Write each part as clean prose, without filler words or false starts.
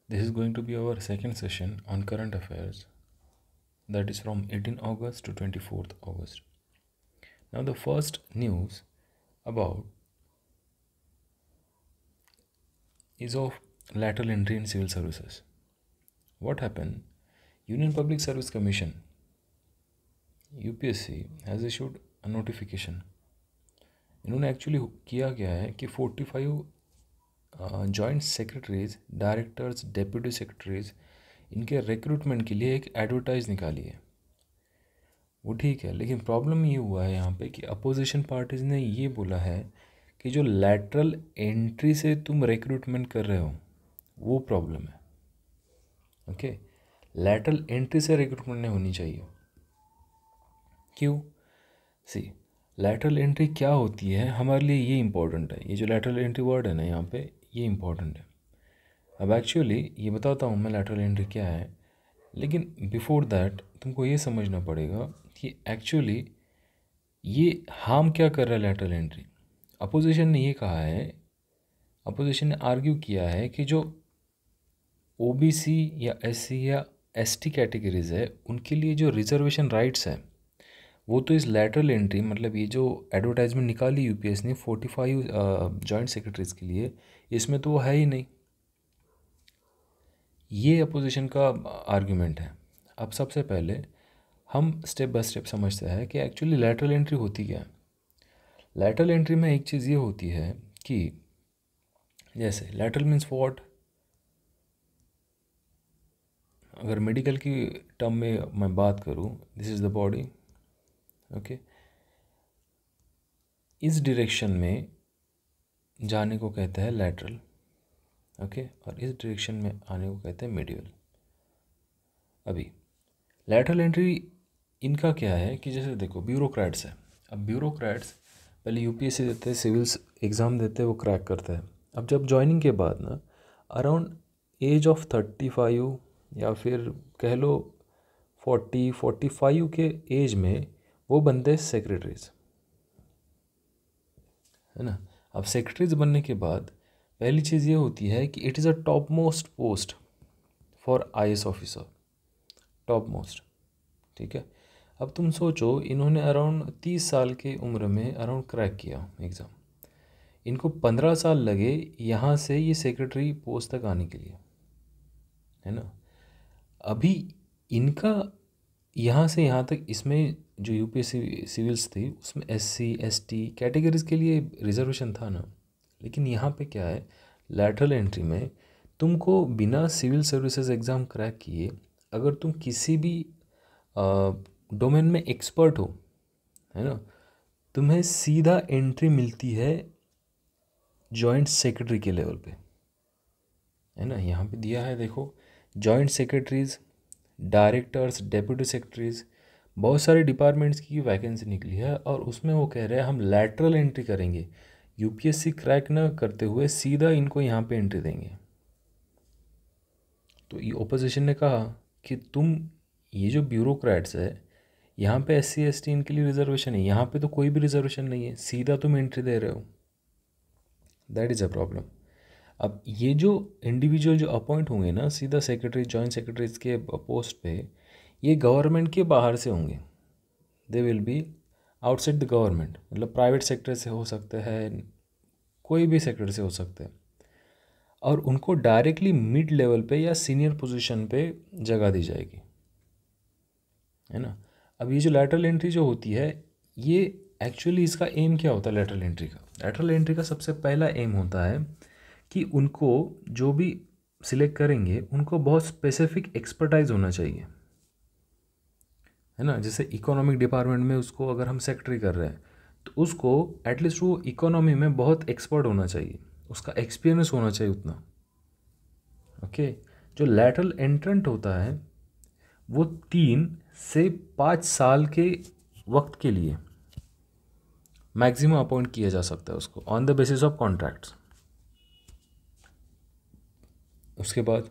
This is going to be our second session on current affairs, that is from 18 August to 24th August. Now, the first news about is of lateral entry in civil services. What happened? Union Public Service Commission UPSC has issued a notification. इन्होंने actually किया क्या है कि 45 joint secretaries, directors, deputy secretaries, इनके recruitment के लिए एक advertise निकाली है। वो ठीक है, लेकिन प्रॉब्लम ये हुआ है यहाँ पे कि अपोजिशन पार्टीज़ ने ये बोला है कि जो लैटरल एंट्री से तुम रिक्रूटमेंट कर रहे हो वो प्रॉब्लम है। ओके, लैटरल एंट्री से रिक्रूटमेंट नहीं होनी चाहिए। क्यों? सी, लैटरल एंट्री क्या होती है हमारे लिए, ये इंपॉर्टेंट है। ये जो लैटरल एंट्री वर्ड है ना यहाँ पे, ये इंपॉर्टेंट है। अब एक्चुअली ये बताता हूँ मैं लैटरल एंट्री क्या है, लेकिन बिफोर दैट तुमको ये समझना पड़ेगा कि एक्चुअली ये हार्म क्या कर रहा है लैटरल एंट्री। अपोजिशन ने ये कहा है, अपोजिशन ने आर्ग्यू किया है कि जो ओबीसी या एससी या एसटी कैटेगरीज है उनके लिए जो रिजर्वेशन राइट्स है वो तो इस लैटरल एंट्री, मतलब ये जो एडवर्टाइजमेंट निकाली यूपीएस ने 45 जॉइंट सेक्रेटरीज के लिए, इसमें तो वो है ही नहीं। ये अपोजिशन का आर्ग्यूमेंट है। अब सबसे पहले हम स्टेप बाय स्टेप समझते हैं कि एक्चुअली लैटरल एंट्री होती क्या है। लैटरल एंट्री में एक चीज़ ये होती है कि जैसे लैटरल मीन्स व्हाट, अगर मेडिकल की टर्म में मैं बात करूँ, this is the body. Okay, इस डायरेक्शन में जाने को कहते हैं लैटरल। ओके, और इस डायरेक्शन में आने को कहते हैं मीडियल। अभी लैटरल एंट्री इनका क्या है कि जैसे देखो ब्यूरोक्रेट्स है। अब ब्यूरोक्रेट्स पहले यूपीएससी देते हैं, सिविल्स एग्ज़ाम देते हैं, वो क्रैक करते हैं। अब जब ज्वाइनिंग के बाद ना अराउंड एज ऑफ 35 या फिर कह लो 40-45 के एज में वो बनते हैं सेक्रेटरीज, है ना। अब सेक्रेटरीज बनने के बाद पहली चीज़ ये होती है कि it is a top most post for IAS officer, top most. ठीक है, अब तुम सोचो इन्होंने अराउंड 30 साल की उम्र में अराउंड क्रैक किया एग्ज़ाम, इनको 15 साल लगे यहाँ से ये सेक्रेटरी पोस्ट तक आने के लिए, है ना। अभी इनका यहाँ से यहाँ तक, इसमें जो यूपीएससी सिविल्स थी उसमें एससी एसटी कैटेगरीज के लिए रिजर्वेशन था ना, लेकिन यहाँ पे क्या है, लैटरल एंट्री में तुमको बिना सिविल सर्विसेज एग्ज़ाम क्रैक किए अगर तुम किसी भी डोमेन में एक्सपर्ट हो, है ना, तुम्हें सीधा एंट्री मिलती है जॉइंट सेक्रेटरी के लेवल पे, है ना। यहाँ पे दिया है देखो, joint secretaries, directors, deputy secretaries, बहुत सारे डिपार्टमेंट्स की वैकेंसी निकली है और उसमें वो कह रहे हैं हम लैटरल एंट्री करेंगे, यूपीएससी क्रैक ना करते हुए सीधा इनको यहाँ पे एंट्री देंगे। तो ये ओपोजिशन ने कहा कि तुम ये जो ब्यूरोक्रेट्स है यहाँ पे एससी एसटी इनके लिए रिजर्वेशन है, यहाँ पे तो कोई भी रिजर्वेशन नहीं है, सीधा तुम एंट्री दे रहे हो। That is a problem. अब ये जो इंडिविजुअल जो अपॉइंट होंगे ना सीधा सेक्रेटरी, जॉइंट सेक्रेटरीज के पोस्ट पे, ये गवर्नमेंट के बाहर से होंगे। They will be outside the government, मतलब प्राइवेट सेक्टर से हो सकते हैं, कोई भी सेक्टर से हो सकते हैं, और उनको डायरेक्टली मिड लेवल पे या सीनियर पोजीशन पे जगह दी जाएगी, है ना। अब ये जो लैटरल एंट्री जो होती है, ये एक्चुअली इसका एम क्या होता है लैटरल एंट्री का? लैटरल एंट्री का सबसे पहला एम होता है कि उनको जो भी सिलेक्ट करेंगे उनको बहुत स्पेसिफिक एक्सपर्टाइज होना चाहिए, है ना। जैसे इकोनॉमिक डिपार्टमेंट में उसको अगर हम सेक्रेटरी कर रहे हैं तो उसको एटलीस्ट वो इकोनॉमी में बहुत एक्सपर्ट होना चाहिए, उसका एक्सपीरियंस होना चाहिए उतना। ओके, जो लैटरल एंट्रेंट होता है वो 3 से 5 साल के वक्त के लिए मैक्सिमम अपॉइंट किया जा सकता है उसको on the basis of contracts. उसके बाद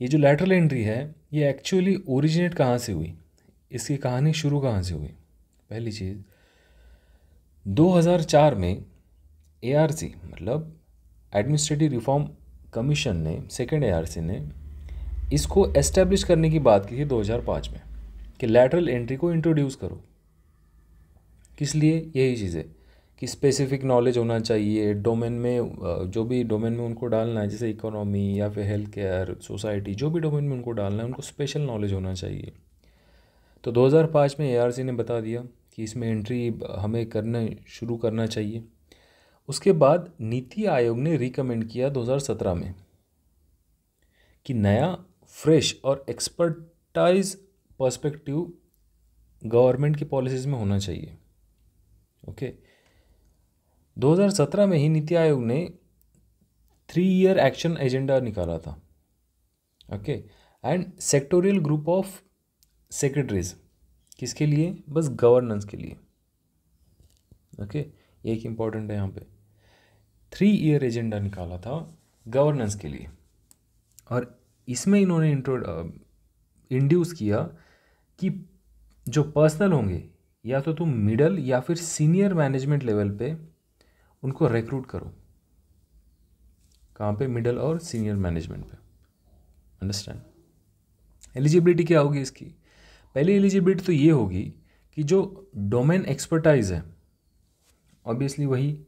ये जो लैटरल एंट्री है ये एक्चुअली ओरिजिनेट कहाँ से हुई, इसकी कहानी शुरू कहाँ से हुई? पहली चीज़, 2004 में एआरसी मतलब एडमिनिस्ट्रेटिव रिफॉर्म कमीशन ने, सेकेंड एआरसी ने इसको एस्टेब्लिश करने की बात की थी 2005 में कि लैटरल एंट्री को इंट्रोड्यूस करो। किस लिए? यही चीज़ें कि स्पेसिफिक नॉलेज होना चाहिए डोमेन में, जो भी डोमेन में उनको डालना है, जैसे इकोनॉमी या फिर हेल्थ केयर, सोसाइटी, जो भी डोमेन में उनको डालना है उनको स्पेशल नॉलेज होना चाहिए। तो 2005 में एआरसी ने बता दिया कि इसमें एंट्री हमें करना शुरू करना चाहिए। उसके बाद नीति आयोग ने रिकमेंड किया 2017 में कि नया फ्रेश और एक्सपर्टाइज पर्सपेक्टिव गवर्नमेंट की पॉलिसीज़ में होना चाहिए। ओके 2017 में ही नीति आयोग ने 3 ईयर एक्शन एजेंडा निकाला था। Okay and sectoral group of secretaries, किसके लिए? बस गवर्नेंस के लिए। ओके एक इम्पॉर्टेंट है यहाँ पे, 3 ईयर एजेंडा निकाला था गवर्नेंस के लिए। और इसमें इन्होंने इंड्यूस किया कि जो पर्सनल होंगे, या तो तुम मिडल या फिर सीनियर मैनेजमेंट लेवल पे उनको रिक्रूट करो। कहाँ पे? मिडल और सीनियर मैनेजमेंट पे। अंडरस्टैंड? एलिजिबिलिटी क्या होगी इसकी? पहली एलिजिबिलिटी तो ये होगी कि जो डोमेन एक्सपर्टाइज है, ऑब्वियसली वही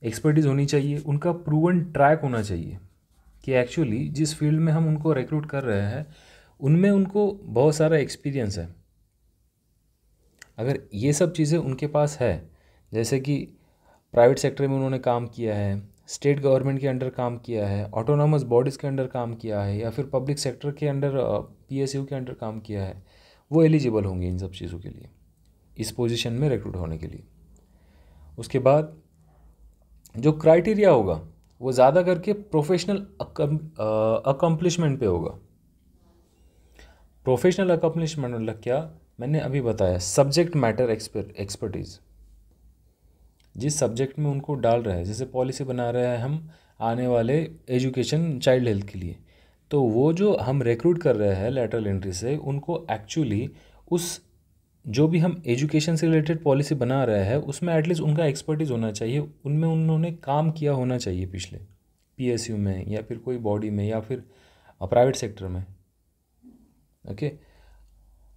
एक्सपर्टीज़ होनी चाहिए, उनका प्रूवन ट्रैक होना चाहिए कि एक्चुअली जिस फील्ड में हम उनको रिक्रूट कर रहे हैं उनमें उनको बहुत सारा एक्सपीरियंस है। अगर ये सब चीज़ें उनके पास है, जैसे कि प्राइवेट सेक्टर में उन्होंने काम किया है, स्टेट गवर्नमेंट के अंडर काम किया है, ऑटोनॉमस बॉडीज़ के अंडर काम किया है, या फिर पब्लिक सेक्टर के अंडर पीएसयू के अंडर काम किया है, वो एलिजिबल होंगे इन सब चीज़ों के लिए, इस पोजीशन में रिक्रूट होने के लिए। उसके बाद जो क्राइटेरिया होगा वो ज़्यादा करके प्रोफेशनल अकम्पलिशमेंट पे होगा। प्रोफेशनल अकम्पलिशमेंट मतलब क्या? मैंने अभी बताया, सब्जेक्ट मैटर एक्सपर्टीज़, जिस सब्जेक्ट में उनको डाल रहे हैं, जैसे पॉलिसी बना रहे हैं हम आने वाले एजुकेशन चाइल्ड हेल्थ के लिए, तो वो जो हम रिक्रूट कर रहे हैं लैटरल एंट्री से, उनको एक्चुअली उस जो भी हम एजुकेशन से रिलेटेड पॉलिसी बना रहे हैं उसमें एटलीस्ट उनका एक्सपर्टीज़ होना चाहिए, उनमें उन्होंने काम किया होना चाहिए पिछले पीएसयू में या फिर कोई बॉडी में या फिर प्राइवेट सेक्टर में। ओके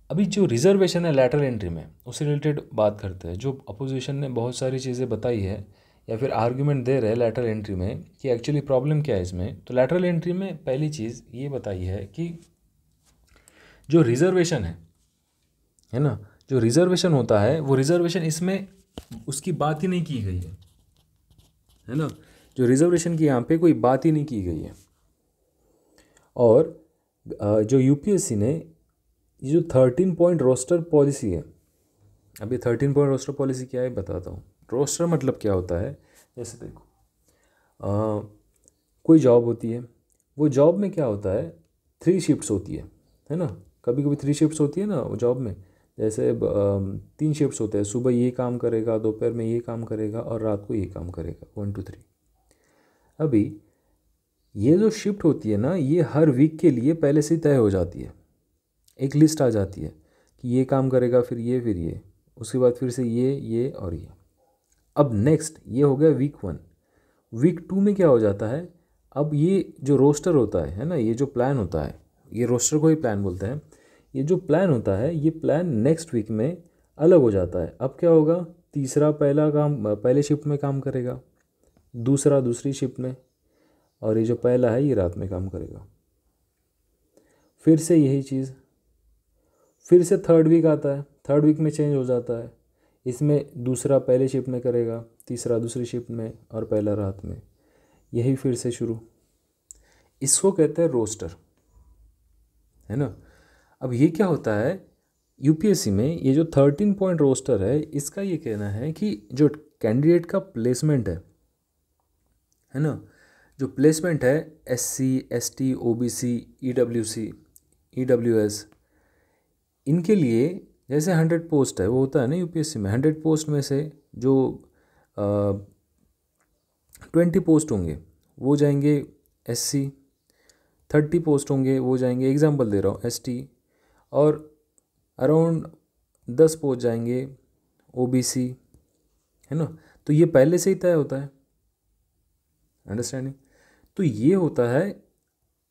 अभी जो रिजर्वेशन है लैटरल एंट्री में, उससे रिलेटेड बात करते हैं। जो अपोजिशन ने बहुत सारी चीज़ें बताई है या फिर आर्ग्यूमेंट दे रहे हैं लैटरल एंट्री में कि एक्चुअली प्रॉब्लम क्या है इसमें, तो लैटरल एंट्री में पहली चीज़ ये बताई है कि जो रिजर्वेशन है ना, जो रिजर्वेशन होता है वो रिजर्वेशन इसमें उसकी बात ही नहीं की गई है ना, जो रिजर्वेशन की यहाँ पे कोई बात ही नहीं की गई है। और जो यूपीएससी ने ये जो 13 पॉइंट रोस्टर पॉलिसी है, अभी 13 पॉइंट रोस्टर पॉलिसी क्या है बताता हूँ। रोस्टर मतलब क्या होता है, जैसे देखो कोई जॉब होती है, वो जॉब में क्या होता है 3 शिफ्ट्स होती है ना, कभी कभी 3 शिफ्ट्स होती है ना वो जॉब में, जैसे 3 शिफ्ट्स होते हैं, सुबह ये काम करेगा, दोपहर में ये काम करेगा और रात को ये काम करेगा, 1 to 3। अभी ये जो शिफ्ट होती है ना, ये हर वीक के लिए पहले से तय हो जाती है, एक लिस्ट आ जाती है कि ये काम करेगा, फिर ये, उसके बाद फिर से ये और ये। अब नेक्स्ट ये हो गया वीक 1। वीक 2 में क्या हो जाता है, अब ये जो रोस्टर होता है ना, ये जो प्लान होता है, ये रोस्टर को ही प्लान बोलते हैं, ये जो प्लान होता है ये प्लान नेक्स्ट वीक में अलग हो जाता है। अब क्या होगा, तीसरा पहले शिफ्ट में काम करेगा, दूसरा दूसरी शिफ्ट में, और ये जो पहला है ये रात में काम करेगा। फिर से यही चीज़, फिर से थर्ड वीक आता है, थर्ड वीक में चेंज हो जाता है, इसमें दूसरा पहले शिफ्ट में करेगा, तीसरा दूसरी शिफ्ट में और पहला रात में, यही फिर से शुरू। इसको कहते हैं रोस्टर, है ना। अब ये क्या होता है यूपीएससी में, ये जो 13 पॉइंट रोस्टर है, इसका ये कहना है कि जो कैंडिडेट का प्लेसमेंट है ना, जो प्लेसमेंट है SC ST OBC EWC EWS, इनके लिए जैसे 100 पोस्ट है वो होता है ना यूपीएससी में, 100 पोस्ट में से जो 20 पोस्ट होंगे वो जाएंगे SC, 30 पोस्ट होंगे वो जाएंगे, एग्जांपल दे रहा हूँ, ST, और अराउंड 10 पोस्ट जाएंगे OBC, है ना। तो ये पहले से ही तय होता है, अंडरस्टैंडिंग। तो ये होता है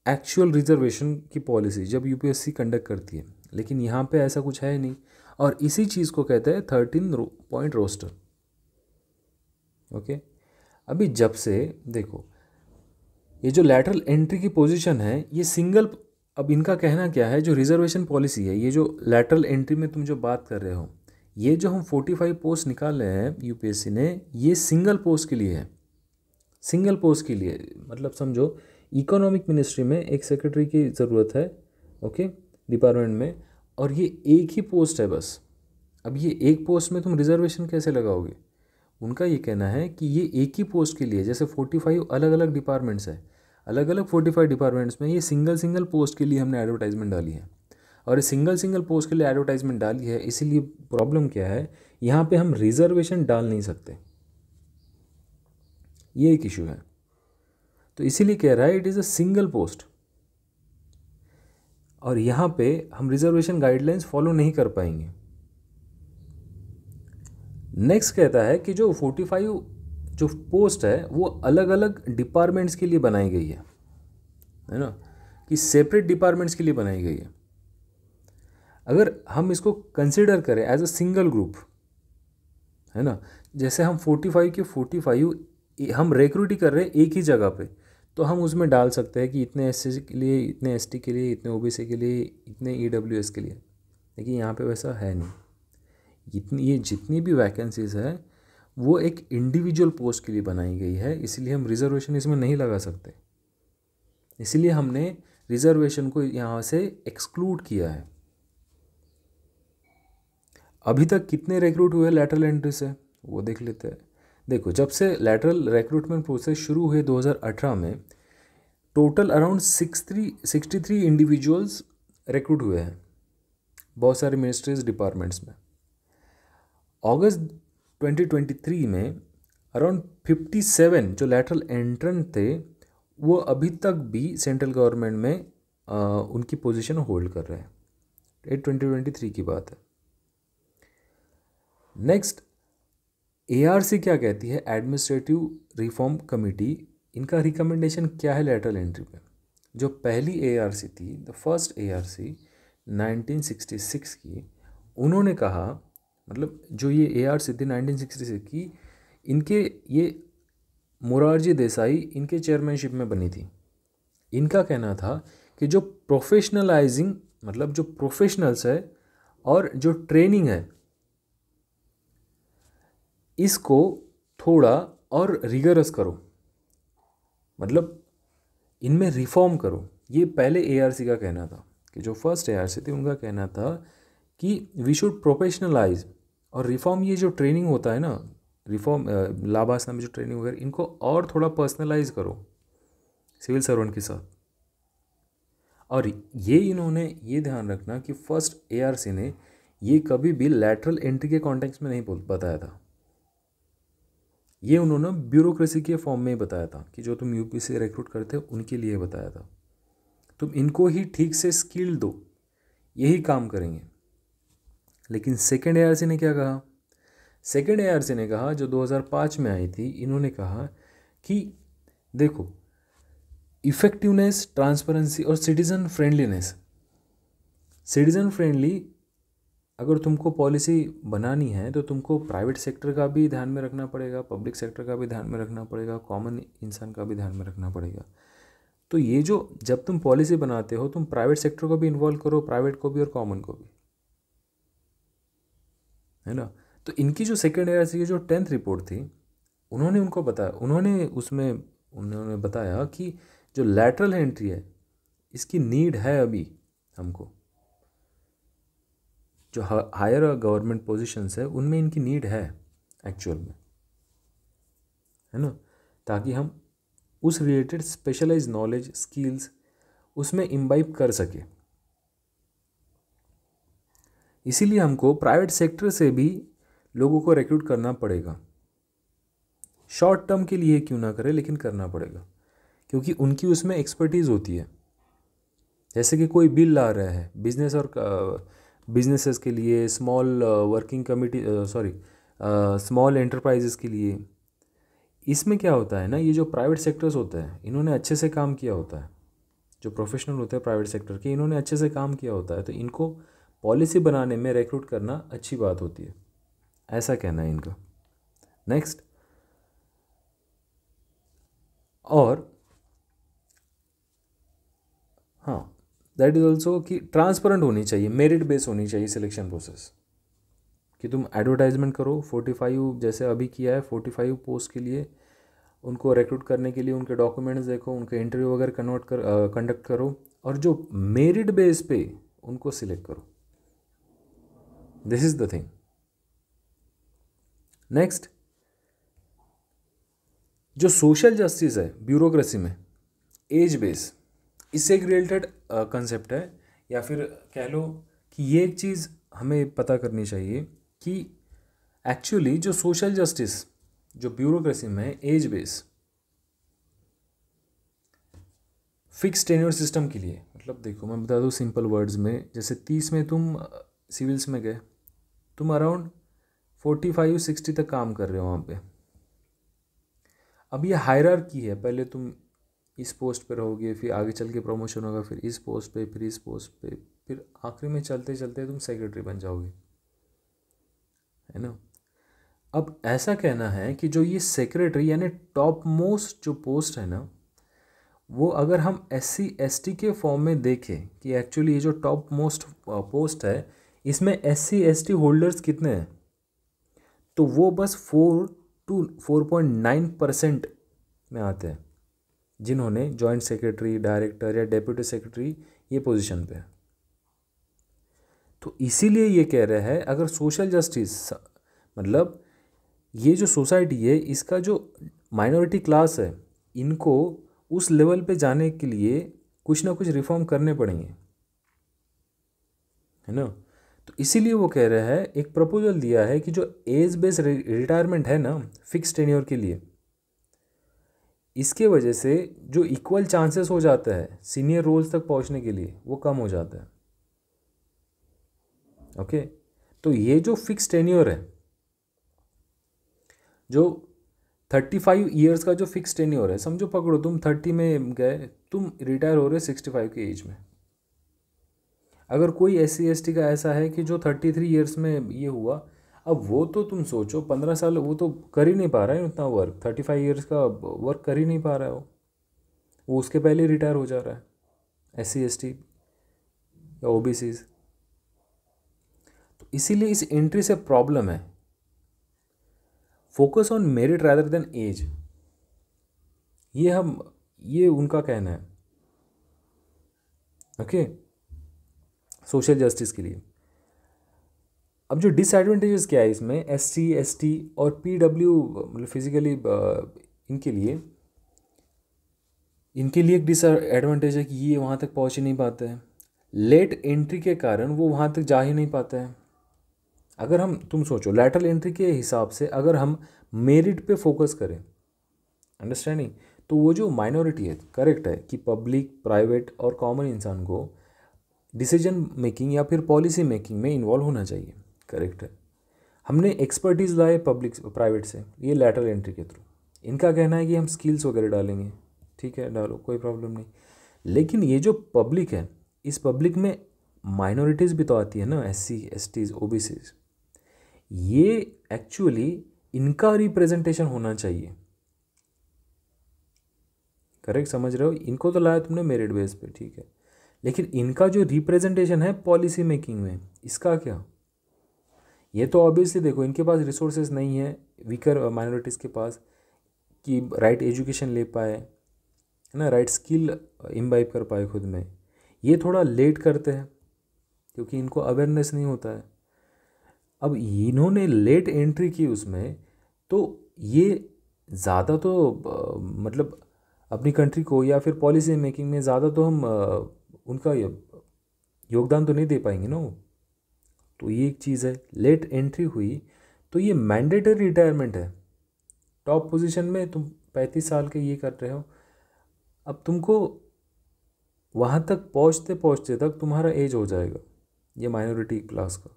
एक्चुअल रिजर्वेशन की पॉलिसी जब यूपीएससी कंडक्ट करती है, लेकिन यहाँ पे ऐसा कुछ है नहीं, और इसी चीज़ को कहते हैं 13 पॉइंट रोस्टर। ओके, अभी जब से देखो ये जो लैटरल एंट्री की पोजीशन है ये सिंगल, अब इनका कहना क्या है, जो रिजर्वेशन पॉलिसी है, ये जो लैटरल एंट्री में तुम जो बात कर रहे हो, ये जो हम 45 पोस्ट निकाल रहे हैं यूपीएससी ने, ये सिंगल पोस्ट के लिए है। सिंगल पोस्ट के लिए मतलब समझो इकोनॉमिक मिनिस्ट्री में एक सेक्रेटरी की ज़रूरत है, ओके, डिपार्टमेंट में, और ये एक ही पोस्ट है बस। अब ये एक पोस्ट में तुम रिजर्वेशन कैसे लगाओगे? उनका ये कहना है कि ये एक ही पोस्ट के लिए, जैसे 45 अलग अलग डिपार्टमेंट्स हैं, अलग अलग 45 डिपार्टमेंट्स में ये सिंगल सिंगल पोस्ट के लिए हमने एडवर्टाइजमेंट डाली है, और ये सिंगल सिंगल पोस्ट के लिए एडवर्टाइजमेंट डाली है। इसीलिए प्रॉब्लम क्या है, यहाँ पे हम रिजर्वेशन डाल नहीं सकते, ये एक इशू है। तो इसीलिए कह रहा है it is a single post, और यहाँ पे हम रिजर्वेशन गाइडलाइंस फॉलो नहीं कर पाएंगे। नेक्स्ट कहता है कि जो 45 जो पोस्ट है वो अलग अलग डिपार्टमेंट्स के लिए बनाई गई है ना, कि सेपरेट डिपार्टमेंट्स के लिए बनाई गई है। अगर हम इसको कंसिडर करें एज अ सिंगल ग्रुप, है ना, जैसे हम 45 के 45 हम रिक्रूट ही कर रहे हैं एक ही जगह पे, तो हम उसमें डाल सकते हैं कि इतने एससी के लिए, इतने एसटी के लिए, इतने ओबीसी के लिए, इतने ईडब्ल्यूएस के लिए। लेकिन यहाँ पे वैसा है नहीं। ये जितनी भी वैकेंसीज है वो एक इंडिविजुअल पोस्ट के लिए बनाई गई है, इसलिए हम रिजर्वेशन इसमें नहीं लगा सकते। इसलिए हमने रिजर्वेशन को यहाँ से एक्सक्लूड किया है। अभी तक कितने रिक्रूट हुए लैटरल एंट्री से वो देख लेते हैं। देखो, जब से लैटरल रिक्रूटमेंट प्रोसेस शुरू हुए 2018 में, टोटल अराउंड 63 इंडिविजुअल्स रिक्रूट हुए हैं बहुत सारे मिनिस्ट्रीज डिपार्टमेंट्स में। अगस्त 2023 में अराउंड 57 जो लैटरल एंट्रेंट थे वो अभी तक भी सेंट्रल गवर्नमेंट में उनकी पोजीशन होल्ड कर रहे हैं। ये 2023 की बात है। नेक्स्ट, एआरसी क्या कहती है, एडमिनिस्ट्रेटिव रिफॉर्म कमेटी, इनका रिकमेंडेशन क्या है लैटरल एंट्री पे? जो पहली एआरसी थी, द फर्स्ट एआरसी 1966 की, उन्होंने कहा, मतलब जो ये एआरसी थी 1966 की, इनके ये मोरारजी देसाई इनके चेयरमैनशिप में बनी थी। इनका कहना था कि जो प्रोफेशनलाइजिंग, मतलब जो प्रोफेशनल्स है और जो ट्रेनिंग है, इसको थोड़ा और रिगरस करो, मतलब इनमें रिफॉर्म करो। ये पहले एआरसी का कहना था, कि जो फर्स्ट एआरसी थी उनका कहना था कि वी शुड प्रोफेशनलाइज और रिफॉर्म। ये जो ट्रेनिंग होता है ना, रिफॉर्म लाभासना में जो ट्रेनिंग वगैरह, इनको और थोड़ा पर्सनलाइज करो सिविल सर्वेंट के साथ। और ये इन्होंने ये ध्यान रखना कि फर्स्ट एआरसी ने ये कभी भी लैटरल एंट्री के कॉन्टेक्स्ट में नहीं बताया था, ये उन्होंने ब्यूरोक्रेसी के फॉर्म में ही बताया था कि जो तुम यूपी से रिक्रूट करते हो उनके लिए बताया था, तुम इनको ही ठीक से स्किल दो, यही काम करेंगे। लेकिन सेकेंड एआरसी ने क्या कहा? सेकेंड एआरसी ने कहा, जो 2005 में आई थी, इन्होंने कहा कि देखो, इफेक्टिवनेस, ट्रांसपेरेंसी और सिटीज़न फ्रेंडलीनेस। सिटीज़न फ्रेंडली अगर तुमको पॉलिसी बनानी है तो तुमको प्राइवेट सेक्टर का भी ध्यान में रखना पड़ेगा, पब्लिक सेक्टर का भी ध्यान में रखना पड़ेगा, कॉमन इंसान का भी ध्यान में रखना पड़ेगा। तो ये जो जब तुम पॉलिसी बनाते हो, तुम प्राइवेट सेक्टर को भी इन्वॉल्व करो, प्राइवेट को भी और कॉमन को भी, है ना। तो इनकी जो सेकेंड एआरसी की जो 10th रिपोर्ट थी, उन्होंने उनको बताया, उन्होंने बताया कि जो लैटरल एंट्री है इसकी नीड है अभी हमको, जो हायर गवर्नमेंट पोजीशंस है उनमें इनकी नीड है एक्चुअल में, है ना, ताकि हम उस रिलेटेड स्पेशलाइज नॉलेज, स्किल्स उसमें इम्बाइब कर सके। इसीलिए हमको प्राइवेट सेक्टर से भी लोगों को रिक्रूट करना पड़ेगा, शॉर्ट टर्म के लिए क्यों ना करें, लेकिन करना पड़ेगा, क्योंकि उनकी उसमें एक्सपर्टीज़ होती है। जैसे कि कोई बिल ला रहा है बिजनेस और बिजनेसेस के लिए, small working committee, small enterprises के लिए, इसमें क्या होता है ना, ये जो प्राइवेट सेक्टर्स होते हैं इन्होंने अच्छे से काम किया होता है, जो प्रोफेशनल होते हैं प्राइवेट सेक्टर के इन्होंने अच्छे से काम किया होता है, तो इनको पॉलिसी बनाने में रिक्रूट करना अच्छी बात होती है, ऐसा कहना है इनका। नेक्स्ट, और हाँ दैट इज़ ऑल्सो कि ट्रांसपेरेंट होनी चाहिए, मेरिट बेस होनी चाहिए सिलेक्शन प्रोसेस, कि तुम एडवर्टाइजमेंट करो 45 जैसे अभी किया है 45 पोस्ट के लिए, उनको रिक्रूट करने के लिए उनके डॉक्यूमेंट्स देखो, उनके इंटरव्यू वगैरह कंडक्ट करो, और जो मेरिट बेस पे उनको सिलेक्ट करो। This is the thing. Next, जो सोशल जस्टिस है ब्यूरोक्रेसी में, एज बेस, इससे एक रिलेटेड कंसेप्ट है, या फिर कह लो कि ये एक चीज़ हमें पता करनी चाहिए कि एक्चुअली जो सोशल जस्टिस जो ब्यूरोक्रेसी में age base fix tenure system के लिए, मतलब देखो मैं बता दूँ सिंपल वर्ड्स में, जैसे 30 में तुम सिविल्स में गए, तुम अराउंड 45-60 तक काम कर रहे हो वहाँ पे। अब ये हायरार्की है, पहले तुम इस पोस्ट पे रहोगे, फिर आगे चल के प्रमोशन होगा, फिर इस पोस्ट पे, फिर इस पोस्ट पे, फिर आखिरी में चलते चलते तुम सेक्रेटरी बन जाओगे, है ना। अब ऐसा कहना है कि जो ये सेक्रेटरी यानी टॉप मोस्ट जो पोस्ट है ना, वो अगर हम SC ST के फॉर्म में देखें कि एक्चुअली ये जो टॉप मोस्ट पोस्ट है इसमें SC ST होल्डर्स कितने हैं, तो वो बस 4 to 4.9% में आते हैं जिन्होंने जॉइंट सेक्रेटरी, डायरेक्टर या डेप्यूटी सेक्रेटरी ये पोजीशन पे है। तो इसीलिए ये कह रहा है अगर सोशल जस्टिस, मतलब ये जो सोसाइटी है इसका जो माइनॉरिटी क्लास है, इनको उस लेवल पे जाने के लिए कुछ ना कुछ रिफॉर्म करने पड़ेंगे, है ना। तो इसीलिए वो कह रहा है, एक प्रपोजल दिया है कि जो एज बेस्ड रिटायरमेंट है ना फिक्स टेन्योर के लिए, इसके वजह से जो इक्वल चांसेस हो जाता है सीनियर रोल्स तक पहुंचने के लिए वो कम हो जाता है। ओके, तो ये जो फिक्स टेन्योर है, जो 35 ईयर्स का जो फिक्स टेन्योर है, समझो पकड़ो तुम 30 में गए, तुम रिटायर हो रहे 65 की एज में। अगर कोई SC ST का ऐसा है कि जो 33 ईयर्स में ये हुआ, अब वो तो तुम सोचो 15 साल वो तो कर ही नहीं पा रहा है उतना वर्क, 35 ईयर्स का वर्क कर ही नहीं पा रहा है वो उसके पहले रिटायर हो जा रहा है SC ST या OBCs। तो इसीलिए इस एंट्री से प्रॉब्लम है, focus on merit rather than age, ये उनका कहना है। ओके, सोशल जस्टिस के लिए। अब जो डिसएडवांटेजेस क्या है इसमें, SC ST और PW मतलब फिजिकली इनके लिए एक डिसएडवांटेज है कि ये वहाँ तक पहुँच ही नहीं पाते हैं, लेट एंट्री के कारण वो वहाँ तक जा ही नहीं पाते हैं। अगर हम तुम सोचो लैटरल एंट्री के हिसाब से अगर हम मेरिट पे फोकस करें, अंडरस्टैंडिंग, तो वो जो माइनॉरिटी है, करेक्ट है कि पब्लिक, प्राइवेट और कॉमन इंसान को डिसीजन मेकिंग या फिर पॉलिसी मेकिंग में इन्वॉल्व होना चाहिए, करेक्ट है। हमने एक्सपर्टीज़ लाए पब्लिक प्राइवेट से, ये लैटरल एंट्री के थ्रू। इनका कहना है कि हम स्किल्स वगैरह डालेंगे, ठीक है डालो कोई प्रॉब्लम नहीं, लेकिन ये जो पब्लिक है इस पब्लिक में माइनॉरिटीज़ भी तो आती है ना, SC STs OBCs, ये एक्चुअली इनका रिप्रेजेंटेशन होना चाहिए, करेक्ट समझ रहे हो। इनको तो लाया तुमने मेरिट बेस पे, ठीक है, लेकिन इनका जो रिप्रेजेंटेशन है पॉलिसी मेकिंग में, इसका क्या, ये तो ऑब्वियसली देखो इनके पास रिसोर्सेज नहीं है, वीकर माइनॉरिटीज़ के पास, कि राइट एजुकेशन ले पाए, है ना, राइट स्किल इम्बाइब कर पाए खुद में, ये थोड़ा लेट करते हैं क्योंकि इनको अवेयरनेस नहीं होता है। अब इन्होंने लेट एंट्री की उसमें, तो ये ज़्यादा तो मतलब अपनी कंट्री को या फिर पॉलिसी मेकिंग में ज़्यादा तो हम उनका योगदान तो नहीं दे पाएंगे ना वो। तो ये एक चीज़ है, लेट एंट्री हुई तो ये मैंडेटरी रिटायरमेंट है, टॉप पोजीशन में तुम 35 साल के ये कर रहे हो, अब तुमको वहाँ तक पहुँचते पहुँचते तक तुम्हारा एज हो जाएगा ये माइनॉरिटी क्लास का,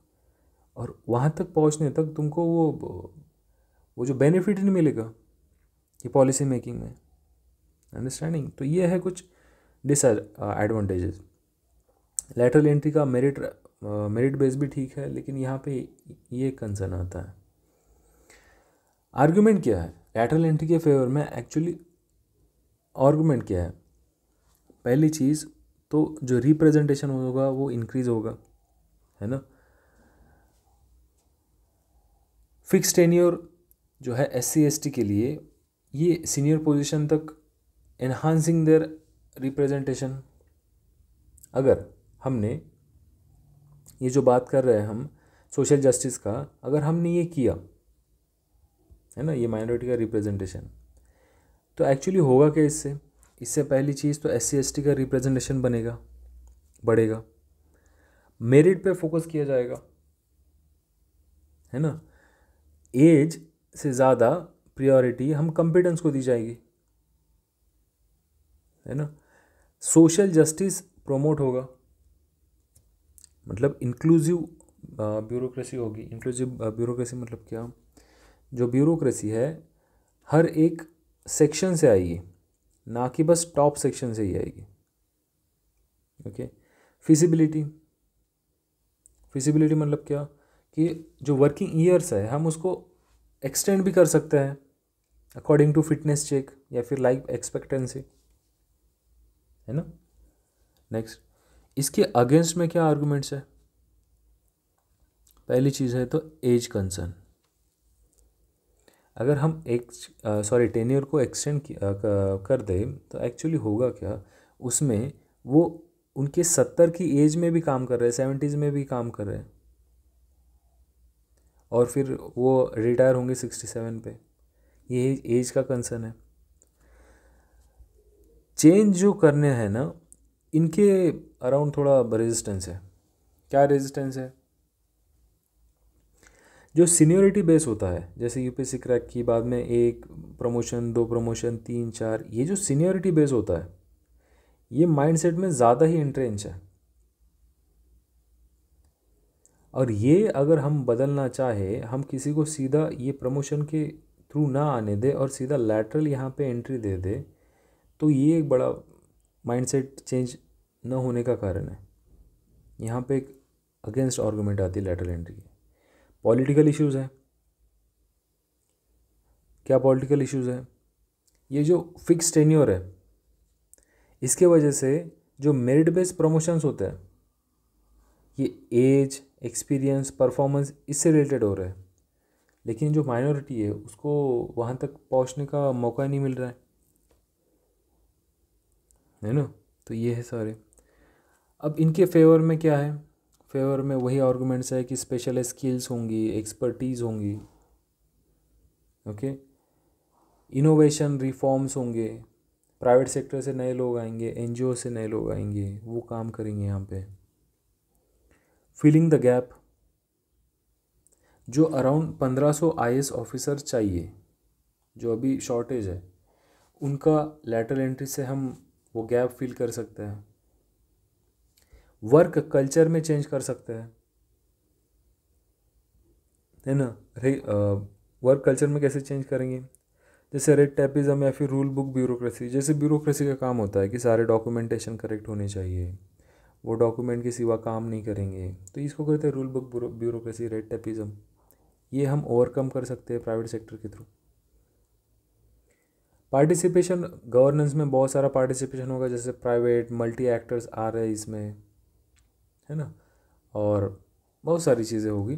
और वहाँ तक पहुँचने तक तुमको वो जो बेनिफिट नहीं मिलेगा ये पॉलिसी मेकिंग में, अंडरस्टैंडिंग। तो ये है कुछ डिसएडवांटेजेस। लैटरल एंट्री का मेरिट बेस भी ठीक है, लेकिन यहाँ पे ये कंसर्न आता है। आर्गुमेंट क्या है लैटरल एंट्री के फेवर में? एक्चुअली आर्गुमेंट क्या है? पहली चीज़ तो जो रिप्रेजेंटेशन होगा वो इंक्रीज होगा, है ना। फिक्स टेन्योर जो है SC ST के लिए, ये सीनियर पोजीशन तक एनहांसिंग देयर रिप्रेजेंटेशन। अगर हमने ये जो बात कर रहे हैं हम सोशल जस्टिस का, अगर हमने ये किया है ना, ये माइनॉरिटी का रिप्रेजेंटेशन, तो एक्चुअली होगा क्या इससे पहली चीज़ तो SC ST का रिप्रेजेंटेशन बढ़ेगा, मेरिट पे फोकस किया जाएगा, है ना। एज से ज़्यादा प्रायोरिटी हम कॉम्पिटेंस को दी जाएगी, है ना। सोशल जस्टिस प्रोमोट होगा, मतलब इंक्लूसिव ब्यूरोक्रेसी होगी। इंक्लूसिव ब्यूरोक्रेसी मतलब क्या? जो ब्यूरोक्रेसी है हर एक सेक्शन से आएगी, ना कि बस टॉप सेक्शन से ही आएगी। ओके। फिजिबिलिटी मतलब क्या कि जो वर्किंग ईयर्स है हम उसको एक्सटेंड भी कर सकते हैं अकॉर्डिंग टू फिटनेस चेक या फिर लाइफ एक्सपेक्टेंसी, है ना। नेक्स्ट, इसके अगेंस्ट में क्या आर्गुमेंट्स है? पहली चीज़ है तो एज कंसर्न। अगर हम टेन्योर को एक्सटेंड कर दें तो एक्चुअली होगा क्या उसमें, वो उनके 70 की एज में भी काम कर रहे हैं, 70s में भी काम कर रहे हैं, और फिर वो रिटायर होंगे 67 पे। ये एज का कंसर्न है। चेंज जो करने हैं ना, इनके अराउंड थोड़ा रेजिस्टेंस है। क्या रेजिस्टेंस है? जो सीनियोरिटी बेस होता है, जैसे UPSC क्रैक की, बाद में 1 प्रमोशन 2 प्रमोशन 3 4, ये जो सीनियोरिटी बेस होता है ये माइंडसेट में ज़्यादा ही इंट्रेंच है। और ये अगर हम बदलना चाहे, हम किसी को सीधा ये प्रमोशन के थ्रू ना आने दे और सीधा लैटरल यहाँ पे एंट्री दे दे, तो ये एक बड़ा माइंडसेट चेंज न होने का कारण है। यहाँ पे एक अगेंस्ट आर्गूमेंट आती है लैटरल एंट्री की। पॉलिटिकल इश्यूज़ है। क्या पॉलिटिकल इश्यूज़ है? ये जो फिक्स टेन्योर है, इसके वजह से जो मेरिट बेस्ड प्रमोशंस होते हैं, ये एज, एक्सपीरियंस, परफॉर्मेंस इससे रिलेटेड हो रहा है, लेकिन जो माइनॉरिटी है उसको वहाँ तक पहुँचने का मौका नहीं मिल रहा है ना। तो ये है सारे। अब इनके फेवर में क्या है? फेवर में वही आर्गूमेंट्स है कि स्पेशल स्किल्स होंगी, एक्सपर्टीज़ होंगी, ओके, इनोवेशन रिफॉर्म्स होंगे, प्राइवेट सेक्टर से नए लोग आएंगे, NGO से नए लोग आएंगे, वो काम करेंगे यहाँ पे। फिलिंग द गैप, जो अराउंड 1500 IAS ऑफिसर चाहिए, जो अभी शॉर्टेज है, उनका लैटरल एंट्री से हम वो गैप फिल कर सकते हैं। वर्क कल्चर में चेंज कर सकते हैं, है ना। वर्क कल्चर में कैसे चेंज करेंगे? जैसे रेड टैपिज्म या फिर रूल बुक ब्यूरोक्रेसी। जैसे ब्यूरोक्रेसी का काम होता है कि सारे डॉक्यूमेंटेशन करेक्ट होने चाहिए, वो डॉक्यूमेंट के सिवा काम नहीं करेंगे, तो इसको कहते हैं rule book bureaucracy, red tapism. ये हम ओवरकम कर सकते हैं प्राइवेट सेक्टर के थ्रू। पार्टिसिपेशन, गवर्नेंस में बहुत सारा पार्टिसिपेशन होगा, जैसे प्राइवेट मल्टी एक्टर्स आ रहे हैं इसमें, है ना, और बहुत सारी चीज़ें होगी।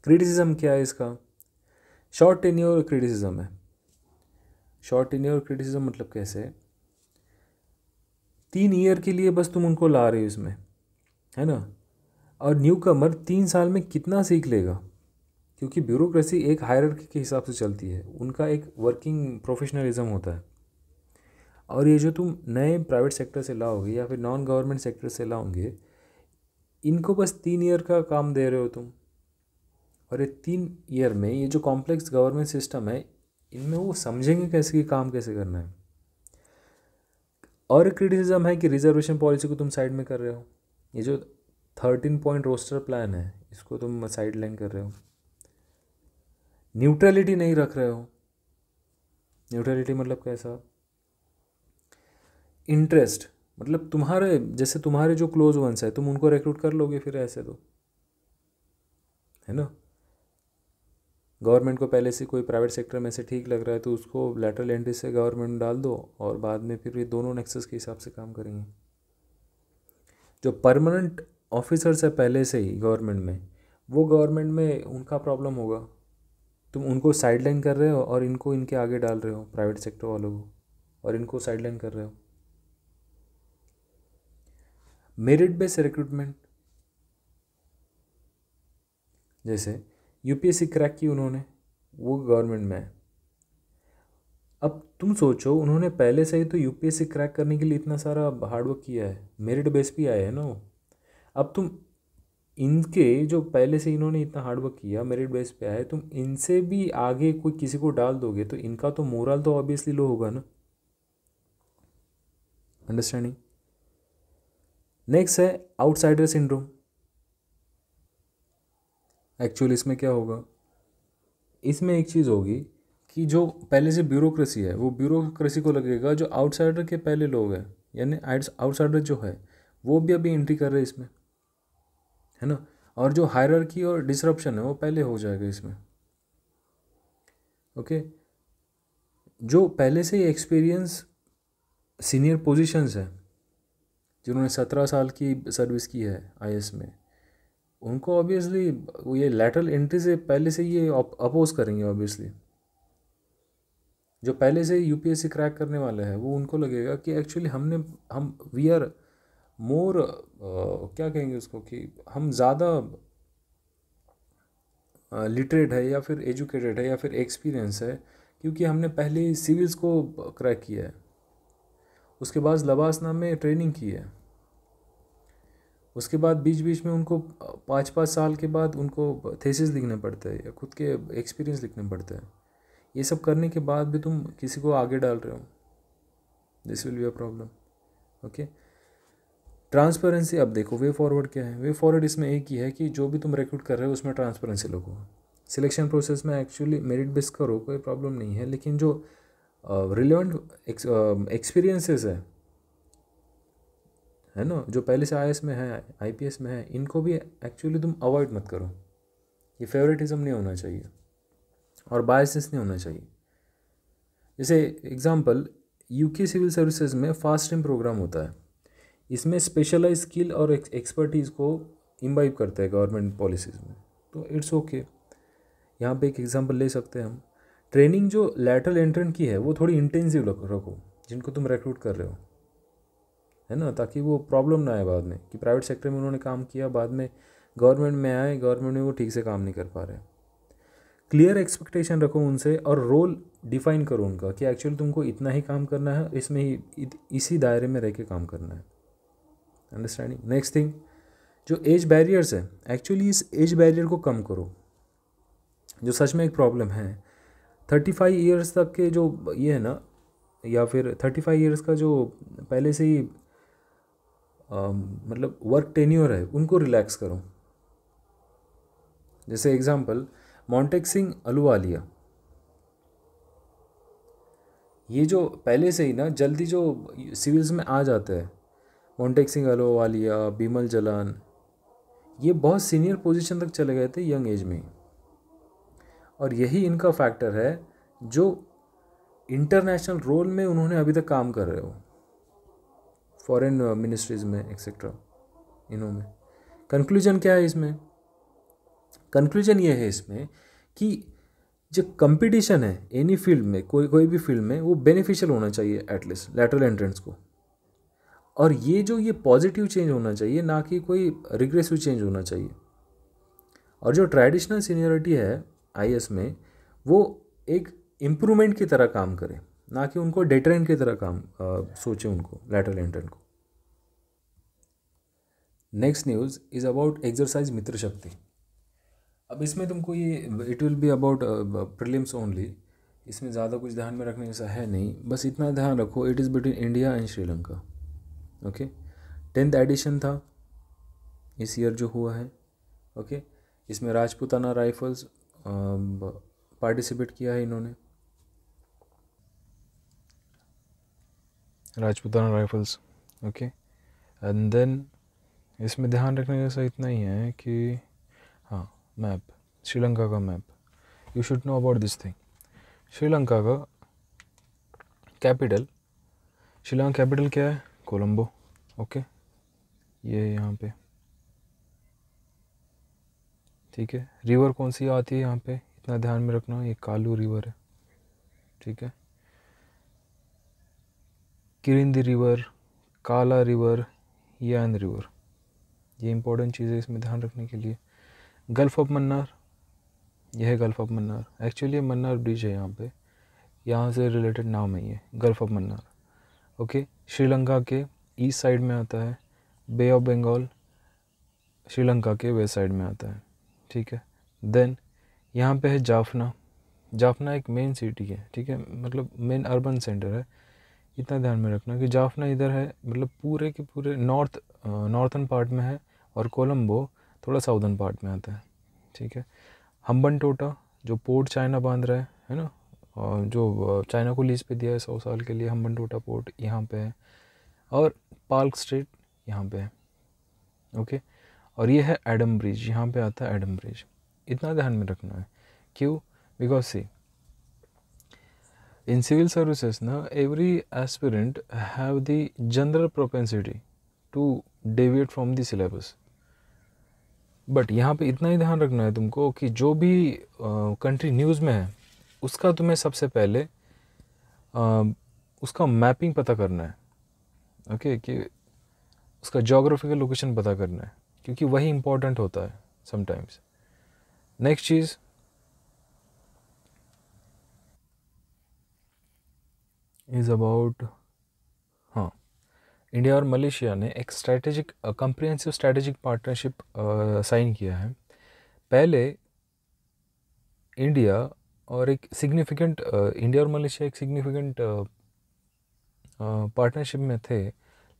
क्रिटिसिज्म क्या है इसका? शॉर्ट टेन्योर क्रिटिसिज्म है। शॉर्ट टेन्योर क्रिटिसिज्म मतलब कैसे? 3 ईयर के लिए बस तुम उनको ला रहे हो इसमें, है ना, और न्यू कमर 3 साल में कितना सीख लेगा? क्योंकि ब्यूरोक्रेसी एक हायरार्की के हिसाब से चलती है, उनका एक वर्किंग प्रोफेशनलिज्म होता है। और ये जो तुम नए प्राइवेट सेक्टर से लाओगे या फिर नॉन गवर्नमेंट सेक्टर से लाओगे, इनको बस 3 ईयर का काम दे रहे हो तुम, और ये 3 ईयर में ये जो कॉम्प्लेक्स गवर्नमेंट सिस्टम है, इनमें वो समझेंगे कैसे कि काम कैसे करना है। और क्रिटिसिज्म है कि रिजर्वेशन पॉलिसी को तुम साइड में कर रहे हो। ये जो 13 पॉइंट रोस्टर प्लान है, इसको तुम साइड लाइन कर रहे हो, न्यूट्रलिटी नहीं रख रहे हो, न्यूट्रलिटी मतलब कैसा? इंटरेस्ट मतलब तुम्हारे जैसे तुम्हारे जो क्लोज वंस है तुम उनको रिक्रूट कर लोगे फिर, ऐसे तो है ना। गवर्नमेंट को पहले से कोई प्राइवेट सेक्टर में से ठीक लग रहा है तो उसको लैटरल एंट्री से गवर्नमेंट डाल दो, और बाद में फिर ये दोनों नेक्सस के हिसाब से काम करेंगे। जो परमानेंट ऑफिसर्स है पहले से ही गवर्नमेंट में, वो गवर्नमेंट में उनका प्रॉब्लम होगा। तुम उनको साइडलाइन कर रहे हो और इनको इनके आगे डाल रहे हो प्राइवेट सेक्टर वालों को, और इनको साइडलाइन कर रहे हो। मेरिट बेस्ड रिक्रूटमेंट, जैसे यूपीएससी क्रैक की उन्होंने, वो गवर्नमेंट में है। अब तुम सोचो उन्होंने पहले से ही तो यूपीएससी क्रैक करने के लिए इतना सारा हार्डवर्क किया है, मेरिट बेस भी आए हैं ना वो। अब तुम इनके जो पहले से इन्होंने इतना हार्डवर्क किया मेरिट बेस पे आए, तुम इनसे भी आगे कोई किसी को डाल दोगे तो इनका तो मोरल तो ऑब्वियसली लो होगा ना। अंडरस्टैंडिंग। नेक्स्ट है आउटसाइडर सिंड्रोम। एक्चुअली इसमें क्या होगा, इसमें एक चीज़ होगी कि जो पहले से ब्यूरोक्रेसी है वो ब्यूरोक्रेसी को लगेगा जो आउटसाइडर के पहले लोग हैं, यानी आउटसाइडर जो है वो भी अभी एंट्री कर रहे हैं इसमें, है ना। और जो हायरार्की और डिसरप्शन है वो पहले हो जाएगा इसमें। ओके, जो पहले से ही एक्सपीरियंस सीनियर पोजीशंस है, जिन्होंने 17 साल की सर्विस की है आईएएस में, उनको ऑब्वियसली वो ये लैटरल एंट्री से पहले से ये अपोज करेंगे ऑब्वियसली। जो पहले से यूपीएससी क्रैक करने वाले हैं वो उनको लगेगा कि एक्चुअली हम वी आर मोर, क्या कहेंगे उसको, कि हम ज़्यादा लिटरेट है या फिर एजुकेटेड है या फिर एक्सपीरियंस है, क्योंकि हमने पहले सिविल्स को क्रैक किया है, उसके बाद लबासना में ट्रेनिंग की है, उसके बाद बीच बीच में उनको 5-5 साल के बाद उनको थेसिस लिखने पड़ते हैं या खुद के एक्सपीरियंस लिखने पड़ते हैं। ये सब करने के बाद भी तुम किसी को आगे डाल रहे हो, this will be a problem. Okay, transparency. अब देखो वे फॉरवर्ड क्या है। वे फॉरवर्ड इसमें एक ही है कि जो भी तुम रिक्रूट कर रहे हो उसमें ट्रांसपेरेंसी लोगो। सिलेक्शन प्रोसेस में एक्चुअली मेरिट बेस करो, कोई प्रॉब्लम नहीं है, लेकिन जो रिलेवेंट एक्सपीरियंसेस है ना, जो पहले से आईएएस में है आईपीएस में है, इनको भी एक्चुअली तुम अवॉइड मत करो। ये फेवरेटिज्म नहीं होना चाहिए और बायसेस नहीं होना चाहिए। जैसे एग्जांपल, यूके सिविल सर्विसेज में फास्ट ट्रैक प्रोग्राम होता है, इसमें स्पेशलाइज स्किल और एक्सपर्टीज़ को इम्बाइब करते हैं गवर्नमेंट पॉलिसीज़ में, तो इट्स ओके। यहाँ पे एक एग्जांपल ले सकते हैं हम। ट्रेनिंग जो लैटरल एंट्रेंट की है वो थोड़ी इंटेंसिव रखो जिनको तुम रिक्रूट कर रहे हो, है ना, ताकि वो प्रॉब्लम ना आए बाद में कि प्राइवेट सेक्टर में उन्होंने काम किया, बाद में गवर्नमेंट में आए, गवर्नमेंट में वो ठीक से काम नहीं कर पा रहे। क्लियर एक्सपेक्टेशन रखो उनसे और रोल डिफाइन करो उनका कि एक्चुअली तुमको इतना ही काम करना है, इसमें ही इसी दायरे में रह के काम करना है। अंडरस्टैंडिंग। नेक्स्ट थिंग, जो एज बैरियर्स है, एक्चुअली इस एज बैरियर को कम करो, जो सच में एक प्रॉब्लम है। 35 ईयर्स तक के जो ये है ना, या फिर 35 ईयर्स का जो पहले से ही मतलब वर्क टेन्योर है, उनको रिलैक्स करो। जैसे एग्जांपल, मोंटेक सिंह अहलूवालिया, ये जो पहले से ही ना जल्दी जो सिविल्स में आ जाते हैं, मोंटेक सिंह अहलूवालिया, बिमल जलान, ये बहुत सीनियर पोजीशन तक चले गए थे यंग एज में ही, और यही इनका फैक्टर है जो इंटरनेशनल रोल में उन्होंने अभी तक काम कर रहे हो, फॉरेन मिनिस्ट्रीज में एक्सेट्रा इन्होंने। कंक्लूजन क्या है इसमें? कंक्लूजन ये है इसमें कि जो कंपटीशन है एनी फील्ड में, कोई भी फील्ड में, वो बेनिफिशियल होना चाहिए एटलीस्ट लैटरल एंट्रेंस को, और ये पॉजिटिव चेंज होना चाहिए, ना कि कोई रिग्रेसिव चेंज होना चाहिए। और जो ट्रेडिशनल सीनियरिटी है आईएएस में, वो एक इम्प्रूवमेंट की तरह काम करे, ना कि उनको डेटरेंट की तरह काम सोचे उनको लैटरल एंट्रेंट को। Next news is about exercise Mitra Shakti. अब इसमें तुमको ये it will be about prelims only, इसमें ज़्यादा कुछ ध्यान में रखने जैसा है नहीं, बस इतना ध्यान रखो it is between India and Sri Lanka. Okay, 10th edition था इस ईयर जो हुआ है। ओके, इसमें राजपूताना राइफल्स पार्टिसिपेट किया है इन्होंने। Rajputana rifles, okay. And then इसमें ध्यान रखने जैसा इतना ही है कि हाँ, मैप, श्रीलंका का map, you should know about this thing. Sri Lanka का कैपिटल, श्रीलंका कैपिटल क्या है? कोलंबो, ओके। ये यहाँ पे, ठीक है। रिवर कौन सी आती है यहाँ पे, इतना ध्यान में रखना, ये कालू रिवर है, ठीक है। किरिंदी रिवर, काला रिवर, यान रिवर, ये इंपॉर्टेंट चीज़ है इसमें ध्यान रखने के लिए। गल्फ़ ऑफ मन्नार, यह है gulf of Mannar. Actually Mannar bridge है यहाँ पे, यहाँ से रिलेटेड नाम है ये, gulf of Mannar, okay. Sri Lanka के ईस्ट साइड में आता है। बे ऑफ बंगाल श्रीलंका के वेस्ट साइड में आता है, ठीक है। देन यहाँ पे है जाफना। जाफना एक मेन सिटी है, ठीक है, मतलब मेन अर्बन सेंटर है। इतना ध्यान में रखना कि जाफना इधर है, मतलब पूरे के पूरे नॉर्थन पार्ट में है, और कोलंबो थोड़ा साउदर्न पार्ट में आता है, ठीक है। हम्बनटोटा जो पोर्ट चाइना बांध रहा है ना, और जो चाइना को लीज पे दिया है 100 साल के लिए, हम्बनटोटा पोर्ट यहाँ पे है। और पार्क स्ट्रीट यहाँ पे है, ओके। और ये है एडम ब्रिज, यहाँ पे आता है एडम ब्रिज। इतना ध्यान में रखना है, क्यों? Because see in civil services ना, every aspirant have the general propensity to deviate from the syllabus. But यहाँ पे इतना ही ध्यान रखना है तुमको कि जो भी कंट्री न्यूज़ में है उसका तुम्हें सबसे पहले उसका मैपिंग पता करना है, ओके, कि उसका जोग्राफिकल लोकेशन पता करना है, क्योंकि वही इम्पोर्टेंट होता है समटाइम्स। नेक्स्ट चीज़ इज़ अबाउट, हाँ, इंडिया और मलेशिया ने एक strategic comprehensive strategic partnership sign किया है। पहले इंडिया और इंडिया और मलेशिया एक सिग्निफिकेंट पार्टनरशिप में थे,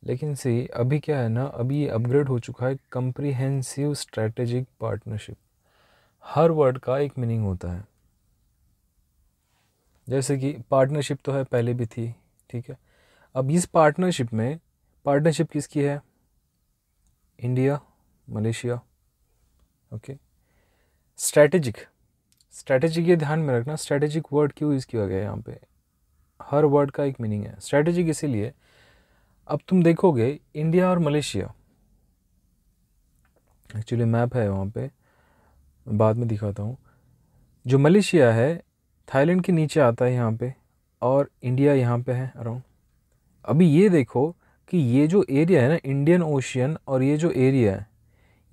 लेकिन सी अभी क्या है ना, अभी ये अपग्रेड हो चुका है कम्प्रिहेंसिव स्ट्रैटेजिक पार्टनरशिप। हर वर्ड का एक मीनिंग होता है। जैसे कि पार्टनरशिप तो है, पहले भी थी, ठीक है। अब इस पार्टनरशिप में, पार्टनरशिप किसकी है? India Malaysia, okay. Strategic, strategic ये ध्यान में रखना, स्ट्रैटेजिक वर्ड क्यों यूज़ किया गया है यहाँ पे, हर वर्ड का एक मीनिंग है। स्ट्रैटेजिक इसीलिए, अब तुम देखोगे इंडिया और मलेशिया, एक्चुअली मैप है वहाँ पे, बाद में दिखाता हूँ। जो मलेशिया है थाईलैंड के नीचे आता है यहाँ पे, और इंडिया यहाँ पे है अराउंड। अभी ये देखो कि ये जो एरिया है ना, इंडियन ओशियन, और ये जो एरिया है,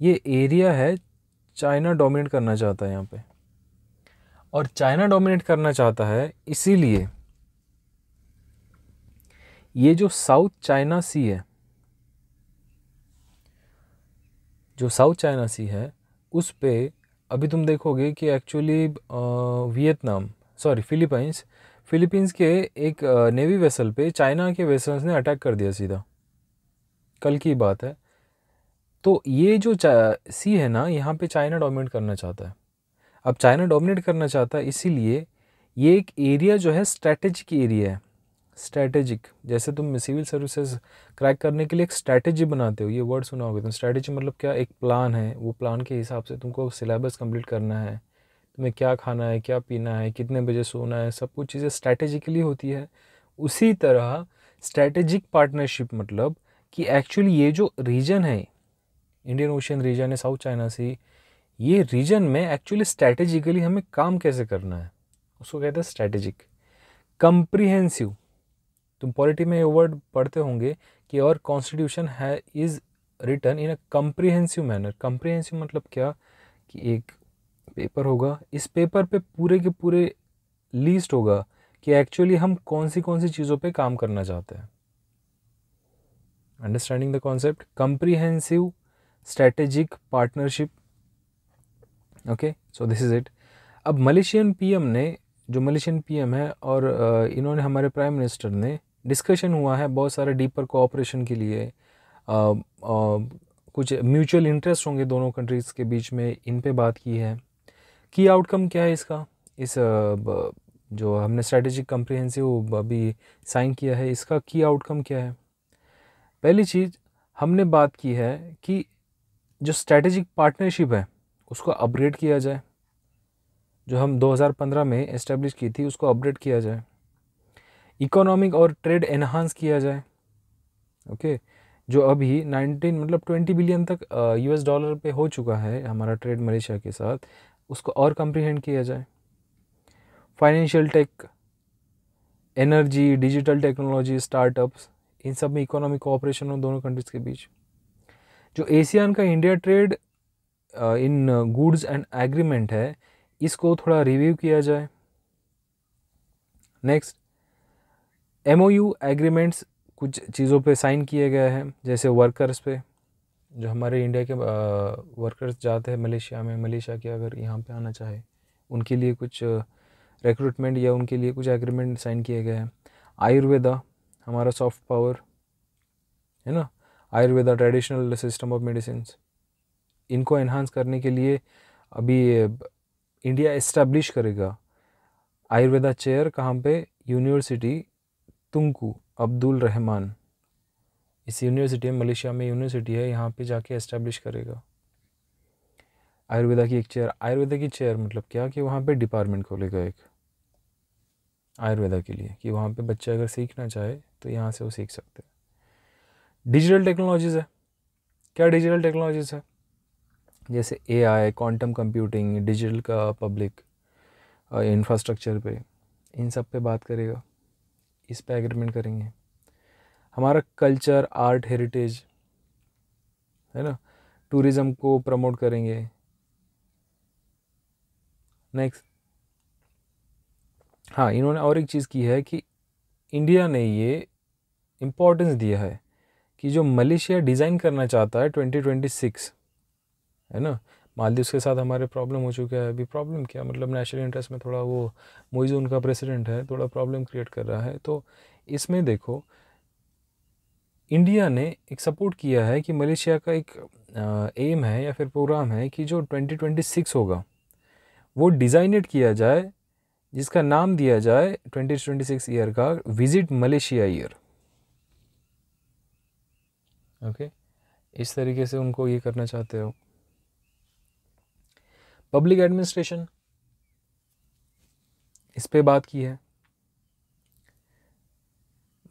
ये एरिया है चाइना डोमिनेट करना चाहता है यहाँ पे, और चाइना डोमिनेट करना चाहता है इसीलिए ये जो साउथ चाइना सी है, जो साउथ चाइना सी है उस पे अभी तुम देखोगे कि एक्चुअली फिलीपींस के एक नेवी वेसल पे चाइना के वेसल्स ने अटैक कर दिया सीधा, कल की बात है। तो ये जो सी है ना, यहाँ पे चाइना डोमिनेट करना चाहता है। अब चाइना डोमिनेट करना चाहता है इसीलिए ये एक एरिया जो है स्ट्रैटेजिक एरिया है। स्ट्रैटेजिक, जैसे तुम सिविल सर्विसेज क्रैक करने के लिए एक स्ट्रैटेजी बनाते हो, ये वर्ड सुना होगा तुम। स्ट्रैटेजी मतलब क्या? एक प्लान है, वो प्लान के हिसाब से तुमको सिलेबस कंप्लीट करना है, तुम्हें क्या खाना है, क्या पीना है, कितने बजे सोना है, सब कुछ चीज़ें स्ट्रैटेजिकली होती है। उसी तरह स्ट्रैटेजिक पार्टनरशिप मतलब कि एक्चुअली ये जो रीजन है, इंडियन ओशियन रीजन है, साउथ चाइना सी, ये रीजन में एक्चुअली स्ट्रैटेजिकली हमें काम कैसे करना है, उसको कहते हैं स्ट्रैटेजिक। कंप्रीहेंसिव, तुम पॉलिटी में ये वर्ड पढ़ते होंगे कि और कॉन्स्टिट्यूशन है is written in a comprehensive manner. Comprehensive मतलब क्या? कि एक पेपर होगा, इस पेपर पे पूरे के पूरे लिस्ट होगा कि एक्चुअली हम कौन सी चीज़ों पे काम करना चाहते हैं। Understanding the concept, comprehensive strategic partnership, okay, so this is it. अब मलेशियन पीएम ने, जो मलेशियन पीएम है, और इन्होंने, हमारे प्राइम मिनिस्टर ने, डिस्कशन हुआ है बहुत सारे डीपर कोऑपरेशन के लिए, कुछ म्यूचुअल इंटरेस्ट होंगे दोनों कंट्रीज़ के बीच में, इन पे बात की है। की आउटकम क्या है इसका, इस जो हमने स्ट्रैटेजिक कम्प्रिहेंसिव अभी साइन किया है, इसका की आउटकम क्या है? पहली चीज़ हमने बात की है कि जो स्ट्रैटेजिक पार्टनरशिप है उसको अपग्रेड किया जाए, जो हम 2015 में एस्टेब्लिश की थी उसको अपग्रेड किया जाए, इकोनॉमिक और ट्रेड एनहांस किया जाए। ओके, जो अभी 19 मतलब 20 बिलियन तक US डॉलर पे हो चुका है हमारा ट्रेड मलेशिया के साथ, उसको और कम्प्रीहेंड किया जाए। Financial tech, energy, digital technology, startups, इन सब में इकोनॉमिक कोऑपरेशन हो दोनों कंट्रीज़ के बीच। जो एशियान का India trade in goods and agreement है, इसको थोड़ा रिव्यू किया जाए। नेक्स्ट, MOU एग्रीमेंट्स कुछ चीज़ों पे साइन किए गए हैं, जैसे वर्कर्स पे, जो हमारे इंडिया के वर्कर्स जाते हैं मलेशिया में, मलेशिया के अगर यहाँ पे आना चाहे उनके लिए कुछ रिक्रूटमेंट या उनके लिए कुछ एग्रीमेंट साइन किए गए हैं। आयुर्वेदा, हमारा सॉफ्ट पावर है ना, Ayurveda traditional system of medicine, इनको एनहांस करने के लिए अभी इंडिया इस्टेब्लिश करेगा आयुर्वेदा चेयर। कहाँ पे? यूनिवर्सिटी तुंकू अब्दुल रहमान, इस यूनिवर्सिटी में, मलेशिया में यूनिवर्सिटी है, यहाँ पे जाके एस्टेब्लिश करेगा आयुर्वेदा की एक चेयर। आयुर्वेदा की चेयर मतलब क्या, कि वहाँ पे डिपार्टमेंट खोलेगा एक आयुर्वेदा के लिए, कि वहाँ पे बच्चे अगर सीखना चाहे तो यहाँ से वो सीख सकते हैं। डिजिटल टेक्नोलॉजीज़ है, क्या डिजिटल टेक्नोलॉजीज़ है? जैसे AI, क्वांटम कंप्यूटिंग, डिजिटल का पब्लिक इंफ्रास्ट्रक्चर पे, इन सब पे बात करेगा, इस पे एग्रीमेंट करेंगे। हमारा कल्चर, आर्ट, हेरिटेज है ना, टूरिज़्म को प्रमोट करेंगे। नेक्स्ट, हाँ, इन्होंने और एक चीज़ की है कि इंडिया ने ये इम्पोर्टेंस दिया है कि जो मलेशिया डिज़ाइन करना चाहता है 2026, है ना, मालदीव्स के साथ हमारे प्रॉब्लम हो चुका है। अभी प्रॉब्लम क्या, मतलब नेशनल इंटरेस्ट में थोड़ा वो मोइज़ उनका प्रेसिडेंट है, थोड़ा प्रॉब्लम क्रिएट कर रहा है। तो इसमें देखो, इंडिया ने एक सपोर्ट किया है कि मलेशिया का एक एम है या फिर प्रोग्राम है कि जो 2026 होगा वो डिज़ाइनेट किया जाए, जिसका नाम दिया जाए 2026 ईयर का विजिट मलेशिया ईयर। ओके, इस तरीके से उनको ये करना चाहते हो। पब्लिक एडमिनिस्ट्रेशन, इस पे बात की है,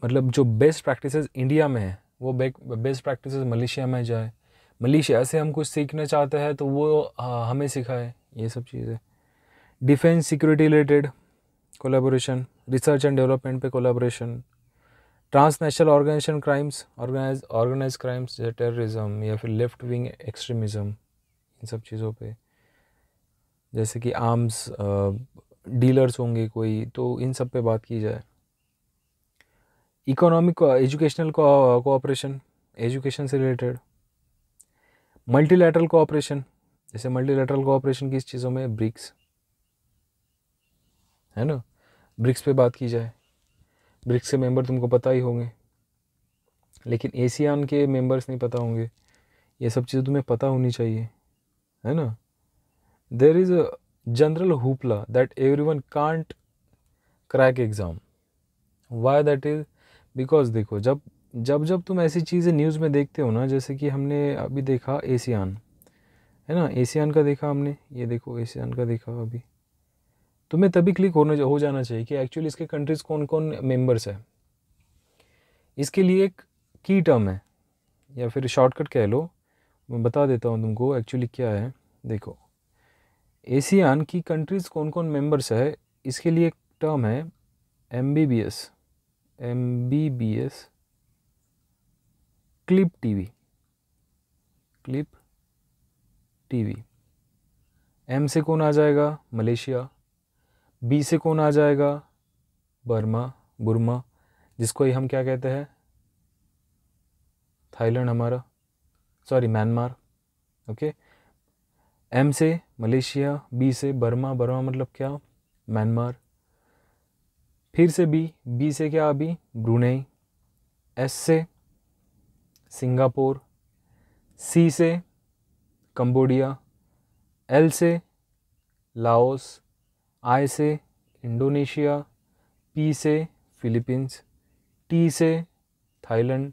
मतलब जो बेस्ट प्रैक्टिसेस इंडिया में है वो बेस्ट प्रैक्टिसेस मलेशिया में जाए, मलेशिया से हम कुछ सीखना चाहते हैं तो वो हमें सिखाए, ये सब चीज़ें। Defence security related collaboration, research and development पे collaboration, transnational organisation crimes, organise crimes जैसे टेररिज्म या फिर लेफ्ट विंग एक्सट्रीमिज़म, इन सब चीज़ों पे, जैसे कि आर्म्स डीलर्स होंगे कोई, तो इन सब पे बात की जाए। इकोनॉमिक एजुकेशनल कोऑपरेशन, एजुकेशन से रिलेटेड। मल्टीलैटरल कोऑपरेशन, जैसे मल्टीलैटरल कोऑपरेशन किस चीज़ों में? ब्रिक्स, है ना, ब्रिक्स पे बात की जाए। ब्रिक्स के मेंबर तुमको पता ही होंगे, लेकिन एशियान के मेंबर्स नहीं पता होंगे, ये सब चीज़ें तुम्हें पता होनी चाहिए, है ना। There is a general hoopla that everyone can't crack exam. Why that is? Because देखो, जब जब जब तुम ऐसी चीज़ें न्यूज़ में देखते हो ना, जैसे कि हमने अभी देखा एशियान, है ना, एशियान का देखा हमने, ये देखो एशियान का देखा अभी, तुम्हें तभी क्लिक हो जाना चाहिए कि एक्चुअली इसके कंट्रीज़ कौन कौन मेंबर्स है। इसके लिए एक की टर्म है या फिर शॉर्टकट कह लो, मैं बता देता हूँ तुमको एक्चुअली क्या है। देखो, एशियान की कंट्रीज़ कौन कौन मेंबर्स है, इसके लिए एक टर्म है MBBS, क्लिप टीवी। M से कौन आ जाएगा? मलेशिया। B से कौन आ जाएगा? बुर्मा, जिसको ही हम क्या कहते हैं? थाईलैंड हमारा, सॉरी म्यांमार। ओके, M से मलेशिया, B से बर्मा मतलब क्या? म्यांमार। फिर से B से क्या? अभी ब्रुनेई। S से सिंगापुर, C से कंबोडिया, L से लाओस, I से इंडोनेशिया, पी से फिलीपींस, टी से थाईलैंड,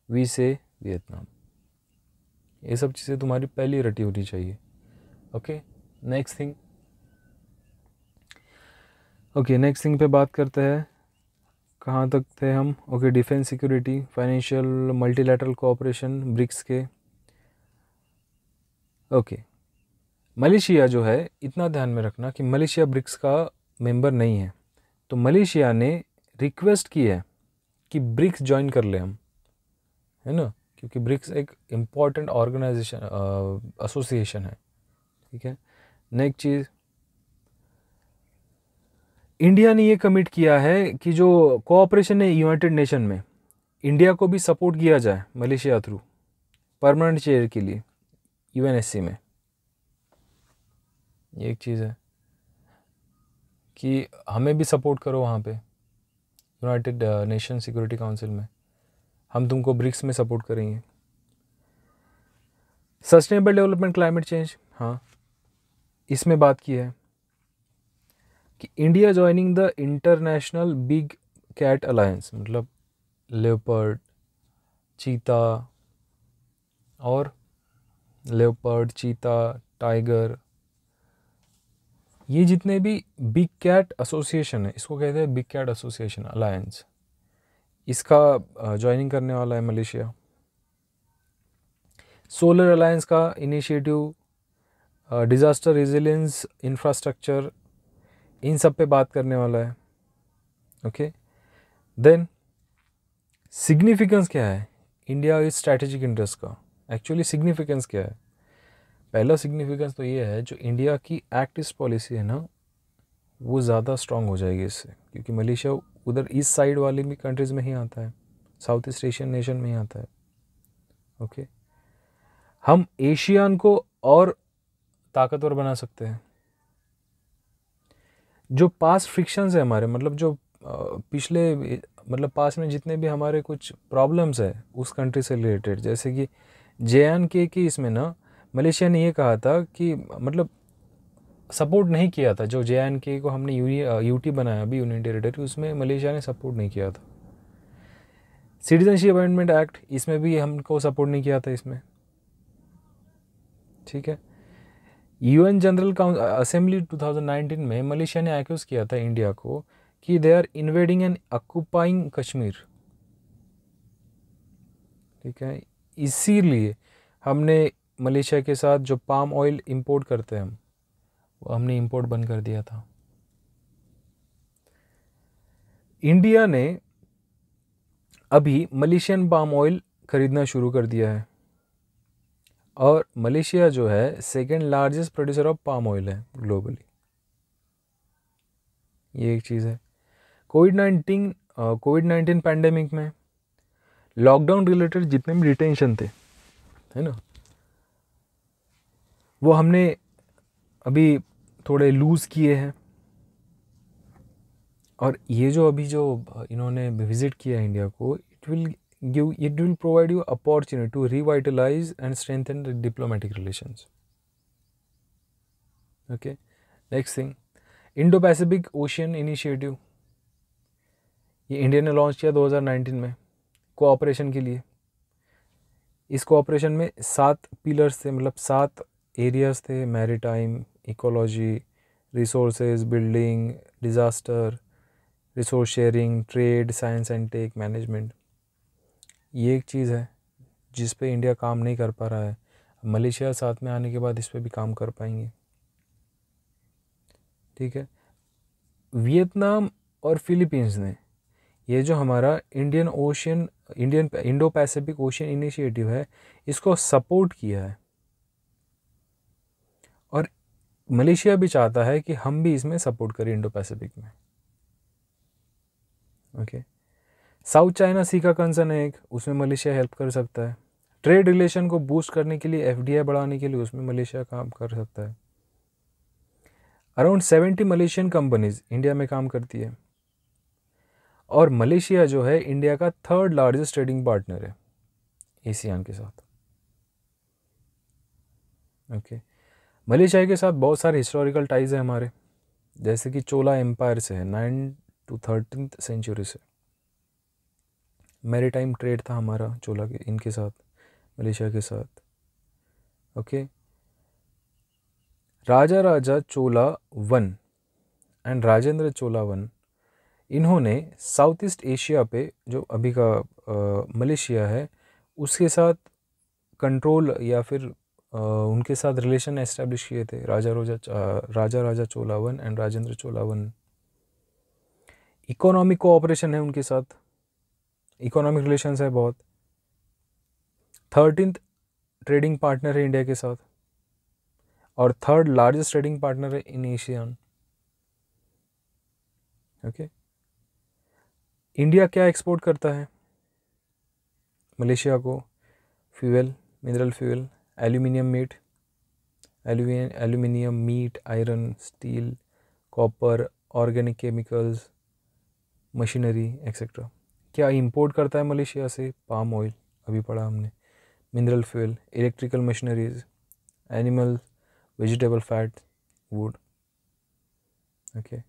वी से वियतनाम। ये सब चीज़ें तुम्हारी पहली रटी होनी चाहिए। ओके, नेक्स्ट थिंग पे बात करते हैं। कहाँ तक थे हम? Okay, defence security, financial, multilateral cooperation, BRICS के। ओके, मलेशिया जो है, इतना ध्यान में रखना कि मलेशिया ब्रिक्स का मेंबर नहीं है, तो मलेशिया ने रिक्वेस्ट की है कि ब्रिक्स ज्वाइन कर ले हम, है ना, क्योंकि ब्रिक्स एक इम्पॉर्टेंट ऑर्गेनाइजेशन एसोसिएशन है। ठीक है, नेक्स्ट चीज़, इंडिया ने ये कमिट किया है कि जो कोऑपरेशन है यूनाइटेड नेशन में, इंडिया को भी सपोर्ट किया जाए मलेशिया थ्रू परमानेंट चेयर के लिए यूएनएससी में। ये एक चीज़ है कि हमें भी सपोर्ट करो वहाँ पे यूनाइटेड नेशन सिक्योरिटी काउंसिल में, हम तुमको ब्रिक्स में सपोर्ट करेंगे। सस्टेनेबल डेवलपमेंट, क्लाइमेट चेंज, हाँ, इसमें बात की है कि India joining the international big cat alliance, मतलब लेपर्ड, चीता और लेपर्ड, चीता, टाइगर, ये जितने भी बिग कैट एसोसिएशन है, इसको कहते हैं बिग कैट एसोसिएशन अलायंस, इसका ज्वाइनिंग करने वाला है मलेशिया। सोलर अलायंस का इनिशिएटिव, डिज़ास्टर रेजिलियंस, इंफ्रास्ट्रक्चर, इन सब पे बात करने वाला है। ओके, देन सिग्निफिकेंस क्या है इंडिया इस स्ट्रैटेजिक इंटरेस्ट का? एक्चुअली सिग्निफिकेंस क्या है? पहला सिग्निफिकेंस तो ये है, जो इंडिया की एक्ट ईस्ट पॉलिसी है ना, वो ज़्यादा स्ट्रांग हो जाएगी इससे, क्योंकि मलेशिया उधर ईस्ट साइड वाली भी कंट्रीज़ में ही आता है, साउथ ईस्ट एशियन नेशन में ही आता है। ओके, हम एशियान को और ताकतवर बना सकते हैं। जो पास्ट फ्रिक्शंस है हमारे, मतलब जो पिछले, मतलब पास्ट में जितने भी हमारे कुछ प्रॉब्लम्स है उस कंट्री से रिलेटेड, जैसे कि JNK की इसमें ना मलेशिया ने ये कहा था कि मतलब सपोर्ट नहीं किया था, जो JNK को हमने यूटी बनाया अभी यूनियन टेरिटरी, उसमें मलेशिया ने सपोर्ट नहीं किया था। सिटीजनशिप अमेंडमेंट एक्ट, इसमें भी हमको सपोर्ट नहीं किया था इसमें। ठीक है, UN जनरल असेंबली 2019 में मलेशिया ने एक्यूज किया था इंडिया को कि they are invading and occupying Kashmir. ठीक है, इसीलिए हमने मलेशिया के साथ जो पाम ऑयल इंपोर्ट करते हैं हम, वो हमने इंपोर्ट बंद कर दिया था। इंडिया ने अभी मलेशियन पाम ऑयल खरीदना शुरू कर दिया है, और मलेशिया जो है second largest producer of palm oil है ग्लोबली। ये एक चीज़ है। कोविड-19 पैंडेमिक में लॉकडाउन रिलेटेड जितने भी डिटेंशन थे, है ना, वो हमने अभी थोड़े लूज़ किए हैं, और ये जो अभी जो इन्होंने विज़िट किया इंडिया को, it will provide you opportunity to revitalise and strengthen the diplomatic relations. Okay, next thing, Indo Pacific ocean initiative, ये इंडिया ने लॉन्च किया 2019 में कोऑपरेशन के लिए। इस कोऑपरेशन में 7 पिलर्स थे, मतलब 7 एरियाज थे, maritime, ecology, resources, building, disaster, resource sharing, trade, science and tech, management. ये एक चीज़ है जिस पे इंडिया काम नहीं कर पा रहा है, मलेशिया साथ में आने के बाद इस पे भी काम कर पाएंगे। ठीक है, वियतनाम और फिलीपींस ने ये जो हमारा इंडो पैसिफिक ओशियन इनिशिएटिव है, इसको सपोर्ट किया है, और मलेशिया भी चाहता है कि हम भी इसमें सपोर्ट करें इंडो पैसिफिक में। ओके, साउथ चाइना सी का कंसर्न है एक, उसमें मलेशिया हेल्प कर सकता है। ट्रेड रिलेशन को बूस्ट करने के लिए, FDI बढ़ाने के लिए, उसमें मलेशिया काम कर सकता है। अराउंड 70 मलेशियन कंपनीज इंडिया में काम करती है, और मलेशिया जो है इंडिया का 3rd लार्जेस्ट ट्रेडिंग पार्टनर है ASEAN के साथ। ओके, मलेशिया के साथ बहुत सारे हिस्टोरिकल टाइज है हमारे, जैसे कि चोला एम्पायर से है, 9 to 13th सेंचुरी से मैरीटाइम ट्रेड था हमारा चोला के इनके साथ, मलेशिया के साथ। Okay, Raja Raja Chola one and Rajendra Chola one, इन्होंने साउथ ईस्ट एशिया पे जो अभी का मलेशिया है उसके साथ कंट्रोल या फिर उनके साथ रिलेशन एस्टेब्लिश किए थे, Raja Raja Chola one and Rajendra Chola one. Economic cooperation है उनके साथ, इकोनॉमिक रिलेशंस है बहुत। 13th ट्रेडिंग पार्टनर है इंडिया के साथ और 3rd लार्जेस्ट ट्रेडिंग पार्टनर है इन एशियन। ओके, इंडिया क्या एक्सपोर्ट करता है मलेशिया को? Fuel, mineral fuel, aluminium meat, iron, steel, copper, organic chemicals, machinery etcetera. क्या इंपोर्ट करता है मलेशिया से? पाम ऑयल, अभी पढ़ा हमने, mineral fuel, electrical machineries, animal vegetable fat, wood. Okay,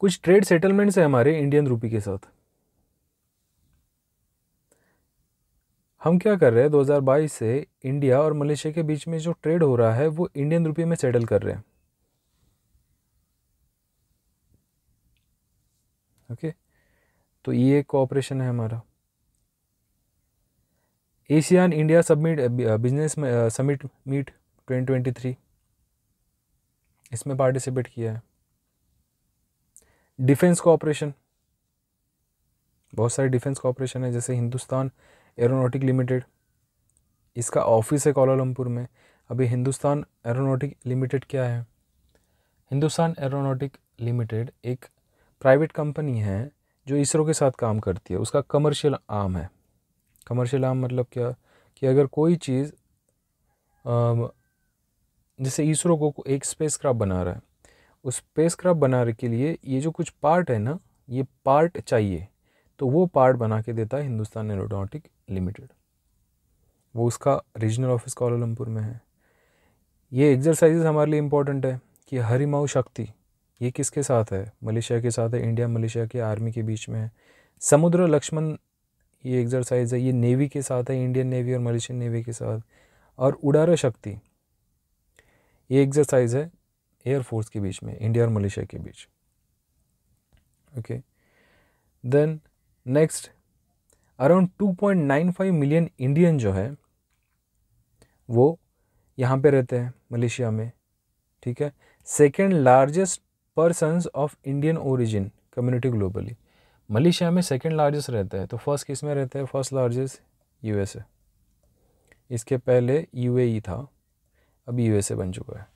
कुछ ट्रेड सेटलमेंट्स है हमारे इंडियन रूपी के साथ। हम क्या कर रहे हैं, 2022 से इंडिया और मलेशिया के बीच में जो ट्रेड हो रहा है वो इंडियन रुपये में सेटल कर रहे हैं। ओके, तो ये कोऑपरेशन है हमारा। ASEAN India business summit meet 2023, इसमें पार्टिसिपेट किया है। डिफेंस कोऑपरेशन, बहुत सारे डिफेंस कोऑपरेशन है, जैसे हिंदुस्तान एरोनॉटिक लिमिटेड, इसका ऑफिस है कोलालमपुर में। अभी हिंदुस्तान एरोनॉटिक लिमिटेड क्या है? हिंदुस्तान एरोनॉटिक लिमिटेड एक प्राइवेट कंपनी है जो इसरो के साथ काम करती है, उसका कमर्शियल आर्म है। कमर्शियल आर्म मतलब क्या कि अगर कोई चीज़ जैसे इसरो को एक स्पेसक्राफ्ट बना रहा है, उस स्पेसक्राफ्ट बनाने के लिए ये जो कुछ पार्ट है ना, ये पार्ट चाहिए, तो वो पार्ट बना के देता है हिंदुस्तान एरोनॉटिक लिमिटेड। वो उसका रीजनल ऑफिस कोलालमपुर में है। ये एक्सरसाइजेस हमारे लिए इम्पोर्टेंट है कि हरिमाऊ शक्ति, ये किसके साथ है? मलेशिया के साथ है, इंडिया मलेशिया के आर्मी के बीच में है। समुद्र लक्ष्मण, ये एक्सरसाइज है, ये नेवी के साथ है, इंडियन नेवी और मलेशियन नेवी के साथ। और उड़ारा शक्ति, ये एक्सरसाइज है एयरफोर्स के बीच में, इंडिया और मलेशिया के बीच। Okay, then next, around 2.95 million Indian जो है वो यहाँ पे रहते हैं मलेशिया में। ठीक है, second largest persons of Indian origin community globally, Malaysia में सेकेंड लार्जेस्ट रहता है। तो फर्स्ट किस में रहता है? फर्स्ट लार्जेस्ट यूएसए, इसके पहले यूएई था, अभी यूएसए बन चुका है।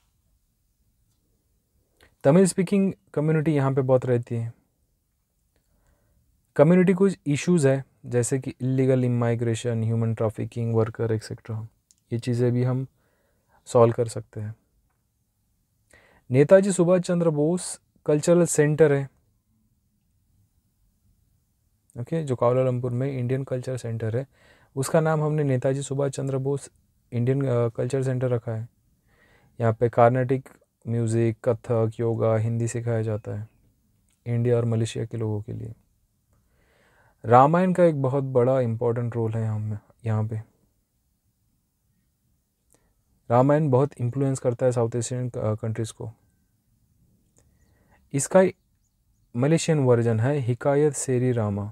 तमिल स्पीकिंग कम्युनिटी यहाँ पे बहुत रहती है। कम्युनिटी कुछ इश्यूज है जैसे कि illegal immigration, human trafficking, worker etcetera, ये चीज़ें भी हम सॉल्व कर सकते हैं। नेताजी सुभाष चंद्र बोस कल्चरल सेंटर है, ओके, जो कोलालमपुर में इंडियन कल्चर सेंटर है, उसका नाम हमने Netaji Subhash Chandra Bose Indian culture centre रखा है। यहाँ पे कार्नेटिक म्यूज़िक, कथक, योगा, हिंदी सिखाया जाता है इंडिया और मलेशिया के लोगों के लिए। रामायण का एक बहुत बड़ा इम्पोर्टेंट रोल है यहाँ पे। रामायण बहुत इन्फ्लुएंस करता है साउथ एशियन कंट्रीज़ को। इसका मलेशियन वर्जन है हिकायत सेरी रामा,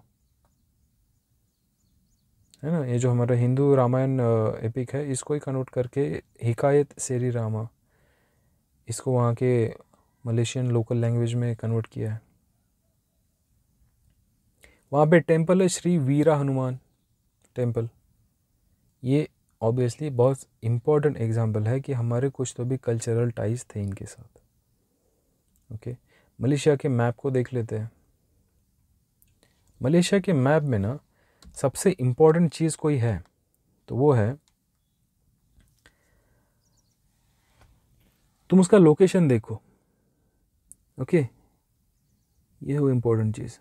है ना। ये जो हमारा हिंदू रामायण एपिक है, इसको ही कन्वर्ट करके हिकायत सेरी रामा, इसको वहाँ के मलेशियन लोकल लैंग्वेज में कन्वर्ट किया है। वहाँ पे टेंपल है श्री वीरा हनुमान टेंपल। ये ऑब्वियसली बहुत इम्पोर्टेंट एग्जांपल है कि हमारे कुछ तो भी कल्चरल टाइज थे इनके साथ। ओके, मलेशिया के मैप को देख लेते हैं। मलेशिया के मैप में ना सबसे इम्पोर्टेंट चीज़ कोई है तो वो है, तुम उसका लोकेशन देखो। ओके, ये वो इम्पोर्टेंट चीज़।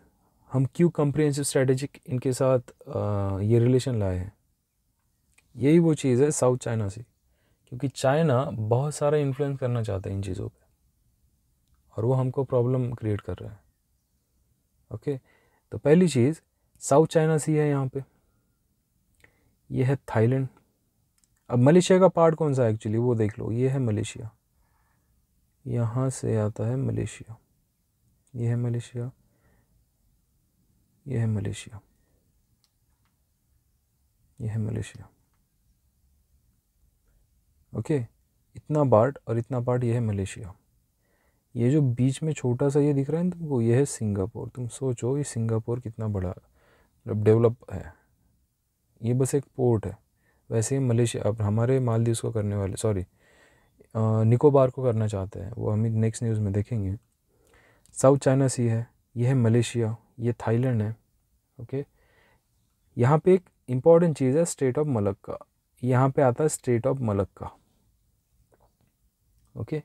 हम क्यों कम्प्रिहेंसिव स्ट्रेटेजिक इनके साथ ये रिलेशन लाए हैं, यही वो चीज़ है साउथ चाइना सी, क्योंकि चाइना बहुत सारा इन्फ्लुएंस करना चाहता है इन चीज़ों पे, और वो हमको प्रॉब्लम क्रिएट कर रहा है। ओके, तो पहली चीज़ साउथ चाइना सी है यहाँ पे, ये है थाईलैंड। अब मलेशिया का पार्ट कौन सा है एक्चुअली वो देख लो, ये है मलेशिया, यहाँ से आता है मलेशिया, ये है मलेशिया, ये है मलेशिया, ये है मलेशिया। ओके, इतना पार्ट और इतना पार्ट ये है मलेशिया। ये जो बीच में छोटा सा ये दिख रहा है ना तुमको, ये है सिंगापुर। तुम सोचो ये सिंगापुर कितना बड़ा मतलब डेवलप है, ये बस एक पोर्ट है। वैसे ही मलेशिया अब हमारे मालदीव्स को करने वाले, सॉरी निकोबार को करना चाहते हैं, वो हम नेक्स्ट न्यूज़ में देखेंगे। साउथ चाइना सी है, ये है मलेशिया, ये थाईलैंड है। ओके, यहाँ पे एक इम्पॉर्टेंट चीज़ है स्टेट ऑफ मलक्का, यहाँ पे आता है state of Malacca. Okay,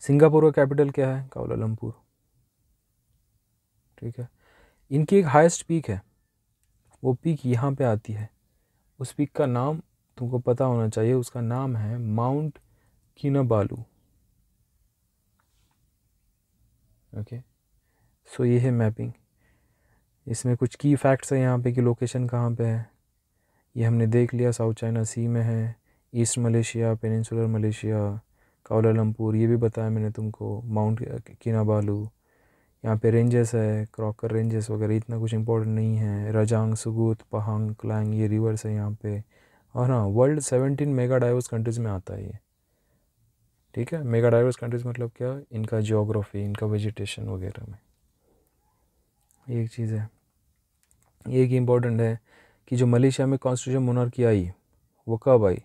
Singapore का कैपिटल क्या है? कुआलालंपुर। ठीक है, इनकी एक हाईएस्ट पीक है, वो पीक यहाँ पे आती है। उस पीक का नाम तुमको पता होना चाहिए, उसका नाम है माउंट किनाबालू। ओके, सो ये है मैपिंग। इसमें कुछ की फैक्ट्स है यहाँ पे कि लोकेशन कहाँ पे है, ये हमने देख लिया। साउथ चाइना सी में है, east Malaysia, peninsular Malaysia, Kuala Lumpur ये भी बताया मैंने तुमको, माउंट किनाबालू। यहाँ पे रेंजेस है, क्रॉकर रेंजेस वगैरह, इतना कुछ इंपॉर्टेंट नहीं है। रजांग, सुगुत, पहांग, क्लैंग ये रिवर्स है यहाँ पे। और हाँ, वर्ल्ड 17 मेगा डाइवर्स कंट्रीज़ में आता है ये। ठीक है, मेगा डाइवर्स कंट्रीज़ मतलब क्या, इनका जियोग्राफी, इनका वेजिटेशन वगैरह में। ये एक चीज़ है। ये एक इम्पॉर्टेंट है कि जो मलेशिया में कॉन्स्टिट्यूशन मोनार्की आई वो कब आई?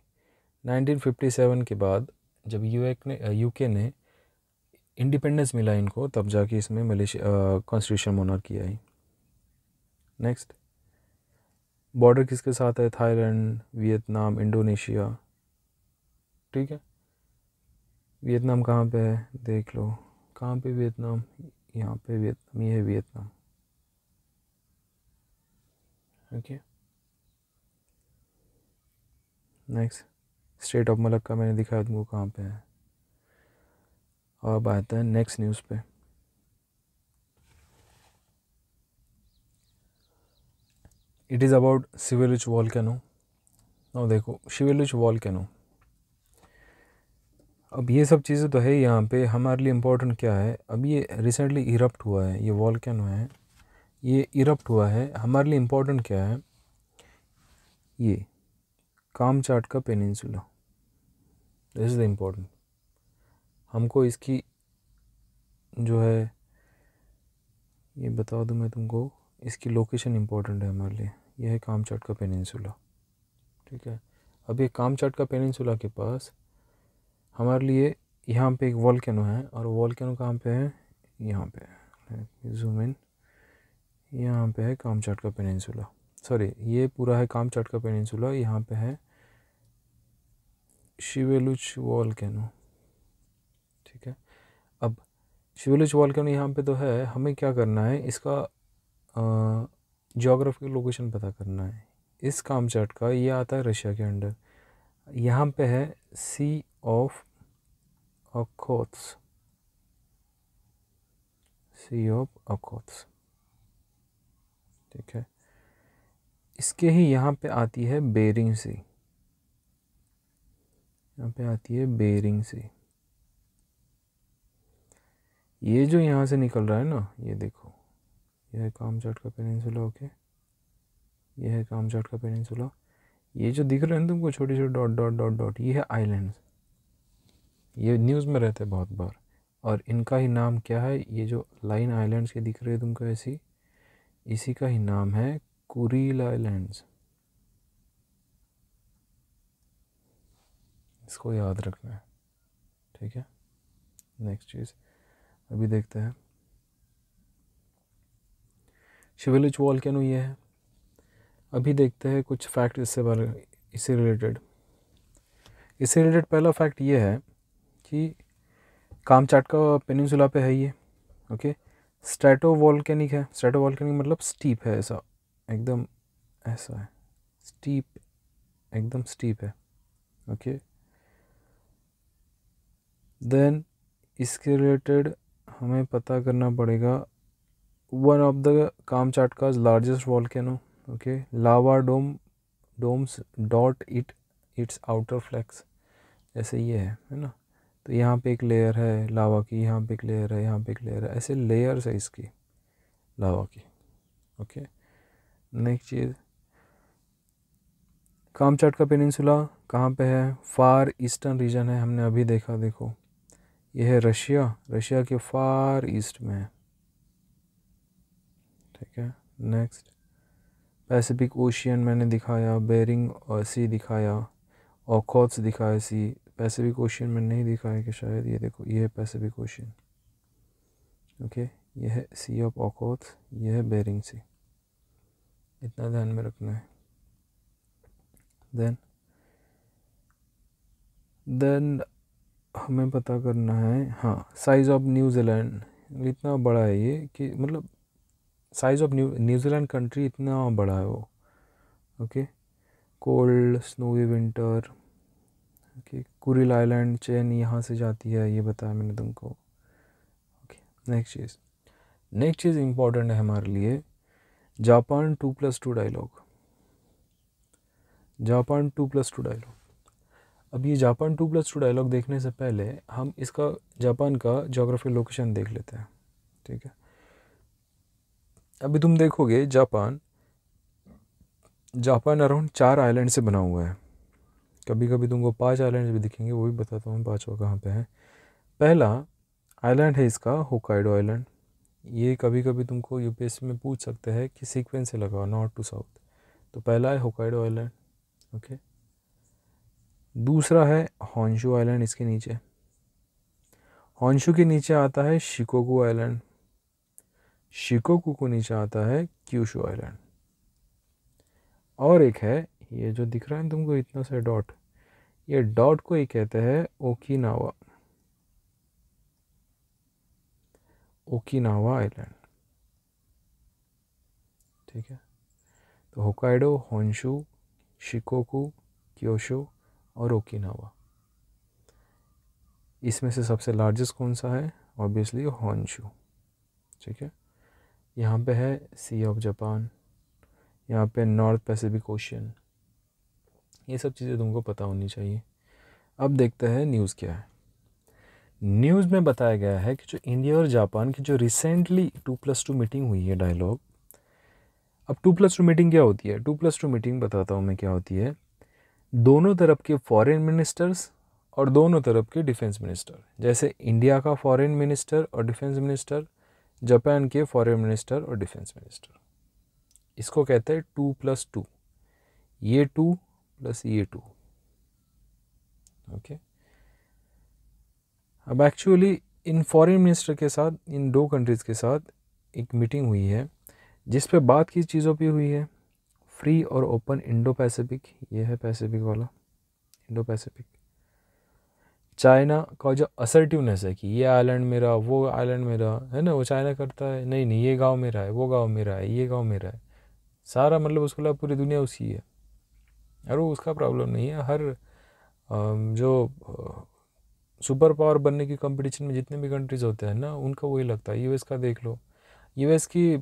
1957 के बाद, जब यूके ने इंडिपेंडेंस मिला इनको, तब जाके इसमें मलेशिया कॉन्स्टिट्यूशन मोनार्की आई। नेक्स्ट, बॉर्डर किसके साथ है? Thailand, Vietnam, Indonesia. ठीक है, वियतनाम कहाँ पे है देख लो, कहाँ पे वियतनाम? यहाँ पे वियतनाम, ये है Vietnam. Okay, next, state of Malacca मैंने दिखाया तुमको कहाँ पे है। अब आता है नेक्स्ट न्यूज़ पे। It is about Sheveluch volcano. और देखो शिवेलिच वॉल्केनो, अब ये सब चीज़ें तो है यहाँ पे, हमारे लिए इम्पोर्टेंट क्या है, अब ये रिसेंटली इरप्ट हुआ है, ये वॉल्केनो है, ये इरप्ट हुआ है। हमारे लिए इम्पोर्टेंट क्या है, ये कामचाट का peninsula, this is the important. हमको इसकी जो है ये बता दूँ मैं तुमको, इसकी लोकेशन इम्पोर्टेंट है हमारे लिए। यह है कामचाट का पेनिनसुला। ठीक है, अब ये कामचाट का पेनिनसुला के पास हमारे लिए यहाँ पे एक वॉल्केनो है, और वॉल्केनो कहाँ पे है? यहाँ पे है, जूम इन, यहाँ पे है कामचाट का पेनिनसुला। सॉरी, ये पूरा है कामचाट का पेनिनसुला, यहाँ पे है शिवेलुच वॉल्केनो। ठीक है, अब शिवेलुच वॉल्केनो यहाँ पे तो है, हमें क्या करना है, इसका जियोग्राफिकल लोकेशन पता करना है। इस कामचाट का ये आता है रशिया के अंडर, यहाँ पे है सी ऑफ ओखोत्स, सी ऑफ ओखोत्स। ठीक है, इसके ही यहाँ पे आती है बेरिंग सी, यहाँ पे आती है बेरिंग सी। ये जो यहाँ से निकल रहा है ना, ये देखो, यह है कामचाट का पेनिनसुला। ओके, ये है कामचाट का पेनिनसुला। ये जो दिख रहे हैं तुमको छोटे छोटे डॉट डॉट डॉट डॉट, ये है आइलैंड्स, ये न्यूज़ में रहते हैं बहुत बार। और इनका ही नाम क्या है, ये जो लाइन आइलैंड्स के दिख रहे हैं तुमको ऐसी, इसी का ही नाम है कुरील आइलैंड्स। इसको याद रखना है। ठीक है, नेक्स्ट चीज़ अभी देखते हैं। शिवेलिच वॉल्केनो ये है। अभी देखते हैं कुछ फैक्ट इससे रिलेटेड। इससे रिलेटेड पहला फैक्ट ये है कि कामचाट का पेनिनसुला पे है ये। ओके, स्ट्रेटो वॉल्केनिक है। स्ट्रेटो वॉल्केनिक मतलब स्टीप है, ऐसा एकदम, ऐसा है स्टीप, एकदम स्टीप है। ओके, देन इसके रिलेटेड हमें पता करना पड़ेगा one of the Kamchatka's largest volcano, okay, lava domes dot its outer flanks, जैसे ये है ना। तो यहाँ पे एक लेयर है लावा की, यहाँ पे एक लेयर है, यहाँ पे एक लेयर है, ऐसे लेयर्स है इसकी लावा की, ओके। नेक्स्ट चीज़, कामचाटका पेनिनसुला कहाँ पे है? फार ईस्टर्न रीजन है, हमने अभी देखा, देखो ये है रशिया के फार ईस्ट में है, ठीक है। नेक्स्ट, पैसिफिक ओशियन मैंने दिखाया, बेरिंग सी दिखाया, ओखोत्स दिखाया सी। पैसिफिक ओशियन में नहीं दिखाया कि शायद, ये देखो ये है पैसिफिक ओशियन, ओके। ये है सी ऑफ ओखोत्स, ये है बेरिंग सी, इतना ध्यान में रखना है। देन हमें पता करना है, हाँ, साइज़ ऑफ न्यूजीलैंड इतना बड़ा है ये कि मतलब साइज़ ऑफ न्यूजीलैंड कंट्री इतना बड़ा है वो, okay. Cold snowy winter, okay. Kuril island chain यहाँ से जाती है, ये बताया मैंने तुमको, ओके। नेक्स्ट चीज़ इम्पॉर्टेंट है हमारे लिए, जापान 2+2 डायलॉग। Japan 2+2 dialogue. अब ये जापान 2+2 डायलॉग देखने से पहले हम इसका जापान का ज्योग्राफिकल लोकेशन देख लेते हैं, ठीक है। अभी तुम देखोगे जापान अराउंड 4 आइलैंड से बना हुआ है। कभी कभी तुमको 5 आइलैंड भी दिखेंगे, वो भी बताता हूँ 5वां कहाँ पे है। पहला आइलैंड है इसका होकाइडो आइलैंड। ये कभी कभी तुमको यूपीएससी में पूछ सकते हैं कि सीक्वेंस से लगाओ नॉर्थ टू साउथ। तो पहला है होकाइडो आइलैंड, ओके। दूसरा है हॉन्शू आइलैंड, इसके नीचे। हॉन्शू के नीचे आता है शिकोकू आइलैंड। शिकोकू को नीचे आता है क्यूशू आइलैंड। और एक है ये जो दिख रहा है तुमको इतना सा डॉट, ये डॉट को ही कहते हैं ओकिनावा, ओकिनावा आइलैंड, ठीक है। तो होकाइडो, होन्शू, शिकोकू, क्योशो और ओकिनावा। इसमें से सबसे लार्जेस्ट कौन सा है? ऑब्वियसली होन्शू, ठीक है। यहाँ पे है सी ऑफ जापान, यहाँ पे नॉर्थ पैसिफिक ओशियन। ये सब चीज़ें तुमको पता होनी चाहिए। अब देखते हैं न्यूज़ क्या है। न्यूज़ में बताया गया है कि जो इंडिया और जापान की जो रिसेंटली 2+2 मीटिंग हुई है डायलॉग। अब 2+2 मीटिंग क्या होती है? 2+2 मीटिंग बताता हूँ मैं क्या होती है। दोनों तरफ के फॉरेन मिनिस्टर्स और दोनों तरफ के डिफेंस मिनिस्टर, जैसे इंडिया का फॉरेन मिनिस्टर और डिफेंस मिनिस्टर, जापान के फॉरेन मिनिस्टर और डिफेंस मिनिस्टर, इसको कहते हैं 2+2। ये 2 प्लस ये 2, ओके। अब एक्चुअली इन फॉरेन मिनिस्टर के साथ, इन दो कंट्रीज़ के साथ एक मीटिंग हुई है जिस पे बात किस चीज़ों पे हुई है? फ्री और ओपन इंडो पैसिफिक, ये है पैसिफिक वाला, इंडो पैसिफिक। चाइना का जो असर्टिवनेस है कि ये आइलैंड मेरा, वो आइलैंड मेरा है ना, वो चाइना करता है नहीं नहीं ये गांव मेरा है, वो गांव मेरा है, ये गांव मेरा है, सारा मतलब उसको लगा पूरी दुनिया उसकी है। और वो उसका प्रॉब्लम नहीं है। हर जो सुपर पावर बनने की कंपटीशन में जितने भी कंट्रीज़ होते हैं ना, उनका वही लगता है। यूएस का देख लो, यूएस की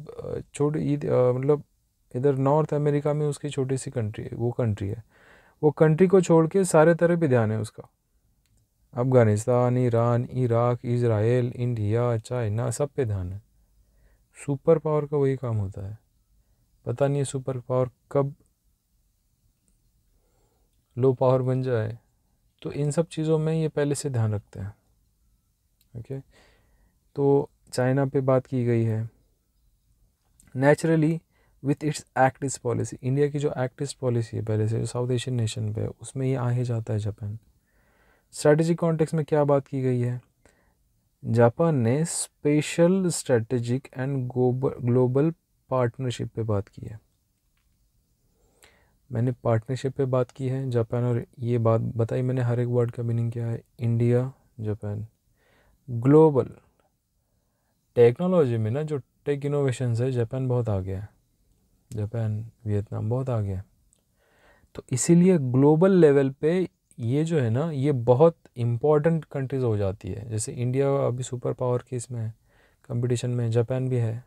छोटी मतलब इधर नॉर्थ अमेरिका में उसकी छोटी सी कंट्री है, वो कंट्री को छोड़ के सारे तरह पे ध्यान है उसका। Afghanistan, Iran, Iraq, Israel, India, China, सब पे ध्यान है। सुपर पावर का वही काम होता है। पता नहीं सुपर पावर कब लो पावर बन जाए। तो इन सब चीज़ों में ये पहले से ध्यान रखते हैं, ओके। तो चाइना पे बात की गई है। Naturally with its act east policy, India की जो एक्ट ईस्ट पॉलिसी है पहले से जो साउथ एशियन नेशन पे, उसमें ये आ ही जाता है जापान। स्ट्रैटेजिक कॉन्टेक्स्ट में क्या बात की गई है? जापान ने special strategic and global partnership पे बात की है। मैंने पार्टनरशिप पे बात की है जापान, और ये बात बताई मैंने हर एक वर्ड का मीनिंग क्या है। India, Japan. ग्लोबल टेक्नोलॉजी में ना जो टेक इनोवेशंस है, जापान बहुत आगे है। जापान, वियतनाम बहुत आगे है। तो इसीलिए ग्लोबल लेवल पे ये जो है ना, ये बहुत इम्पॉर्टेंट कंट्रीज़ हो जाती है। जैसे इंडिया अभी सुपर पावर के इसमें है, कंपटीशन में, जापान भी है।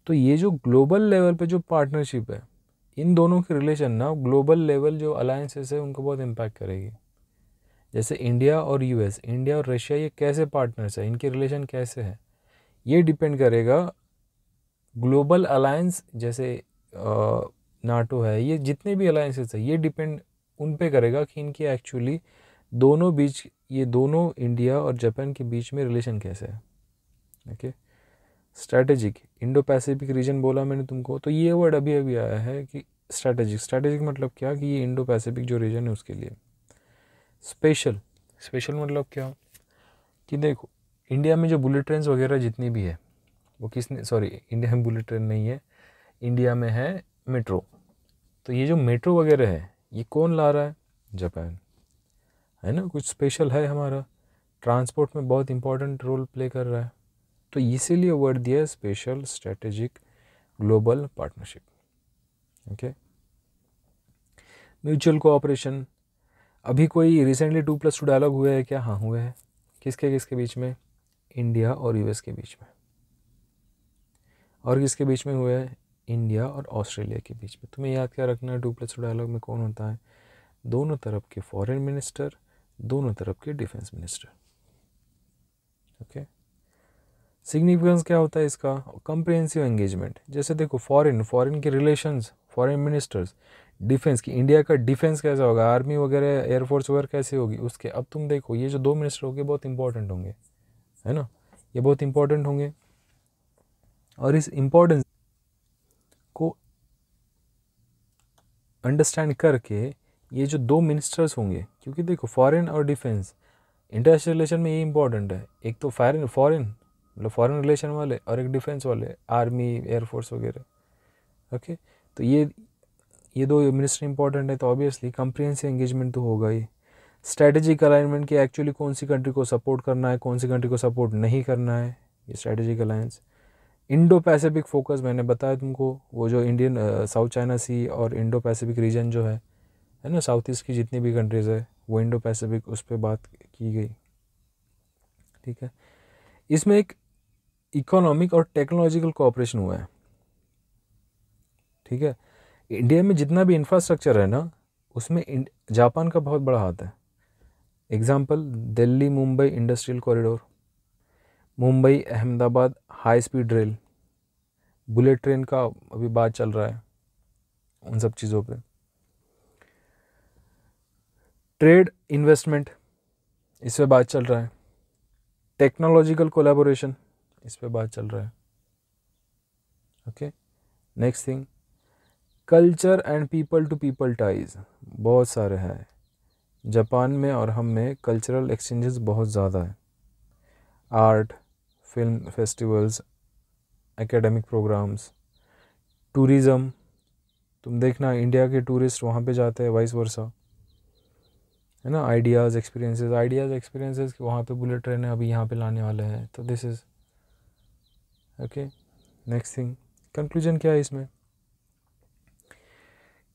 तो ये जो ग्लोबल लेवल पे जो पार्टनरशिप है, इन दोनों की रिलेशन ना ग्लोबल लेवल जो अलायंसेस है उनको बहुत इम्पैक्ट करेगी। जैसे इंडिया और यूएस, इंडिया और रशिया, ये कैसे पार्टनर्स है, इनके रिलेशन कैसे है, ये डिपेंड करेगा ग्लोबल अलायंस। जैसे नाटो है, ये जितने भी अलायंसेस है, ये डिपेंड उन पे करेगा कि इनकी एक्चुअली दोनों बीच, ये दोनों इंडिया और जापान के बीच में रिलेशन कैसे है। Okay, strategic, Indo Pacific region बोला मैंने तुमको, तो ये वर्ड अभी अभी आया है कि स्ट्रैटेजिक। स्ट्रैटेजिक मतलब क्या, कि ये इंडो पैसिफिक जो रीजन है उसके लिए। स्पेशल, स्पेशल मतलब क्या, कि देखो इंडिया में जो बुलेट ट्रेन वगैरह जितनी भी है वो किसने, सॉरी इंडिया में बुलेट ट्रेन नहीं है, इंडिया में है मेट्रो। तो ये जो मेट्रो वगैरह है ये कौन ला रहा है, जापान, है ना। कुछ स्पेशल है हमारा, ट्रांसपोर्ट में बहुत इंपॉर्टेंट रोल प्ले कर रहा है। तो इसीलिए वर्ड दिया है special, strategic, global partnership. Okay, mutual cooperation, अभी कोई रिसेंटली 2+2 डायलॉग हुए हैं क्या? हाँ हुए हैं। किसके किसके बीच में? इंडिया और यूएस के बीच में। और किसके बीच में हुए हैं? इंडिया और ऑस्ट्रेलिया के बीच में। तुम्हें याद क्या रखना है, 2+2 डायलॉग में कौन होता है? दोनों तरफ के फॉरेन मिनिस्टर, दोनों तरफ के डिफेंस मिनिस्टर। ओके, सिग्निफिकेंस क्या होता है इसका? Comprehensive engagement. जैसे देखो फॉरेन के रिलेशंस, फॉरेन मिनिस्टर्स, डिफेंस की, इंडिया का डिफेंस कैसा होगा, आर्मी वगैरह, एयरफोर्स वगैरह कैसी होगी उसके। अब तुम देखो ये जो 2 मिनिस्टर होंगे बहुत इंपॉर्टेंट होंगे, है ना, ये बहुत इंपॉर्टेंट होंगे। और इस इम्पोर्टेंस को अंडरस्टैंड करके ये जो 2 मिनिस्टर्स होंगे, क्योंकि देखो फॉरेन और डिफेंस इंटरनेशनल रिलेशन में ये इंपॉर्टेंट है। एक तो फॉरेन मतलब फॉरेन रिलेशन वाले, और एक डिफेंस वाले, आर्मी एयरफोर्स वगैरह। ओके, तो ये 2 मिनिस्टर इंपॉर्टेंट है, तो ऑब्वियसली कम्प्रिहेंसिव एंगेजमेंट तो होगा ही। स्ट्रैटेजिक अलाइनमेंट की, एक्चुअली कौन सी कंट्री को सपोर्ट करना है, कौन सी कंट्री को सपोर्ट नहीं करना है, ये strategic alliance. Indo Pacific focus, मैंने बताया तुमको, वो जो इंडियन साउथ चाइना सी और इंडो पैसिफिक रीजन जो है ना, साउथ ईस्ट की जितनी भी कंट्रीज़ है वो इंडो पैसिफिक, उस पर बात की गई। ठीक है, इसमें एक इकोनॉमिक और टेक्नोलॉजिकल कोऑपरेशन हुआ है। ठीक है, इंडिया में जितना भी इंफ्रास्ट्रक्चर है ना, उसमें जापान का बहुत बड़ा हाथ है। Example, Delhi Mumbai industrial corridor, Mumbai Ahmedabad high speed rail, bullet train का अभी बात चल रहा है, उन सब चीज़ों पे। ट्रेड इन्वेस्टमेंट, इस पे बात चल रहा है। टेक्नोलॉजिकल कोलैबोरेशन, इस पे बात चल रहा है। Okay, next thing, culture and people to people ties, बहुत सारे हैं जापान में और हम में, कल्चरल एक्सचेंजेस बहुत ज़्यादा है। Art, film festivals, academic programmes, tourism, तुम देखना इंडिया के टूरिस्ट वहाँ पे जाते हैं, वाइस वर्सा, है ना। आइडियाज़ एक्सपीरियंसेस कि वहाँ पे बुलेट ट्रेन है, अभी यहाँ पे लाने वाले हैं, तो this is okay. Next thing, conclusion क्या है इसमें?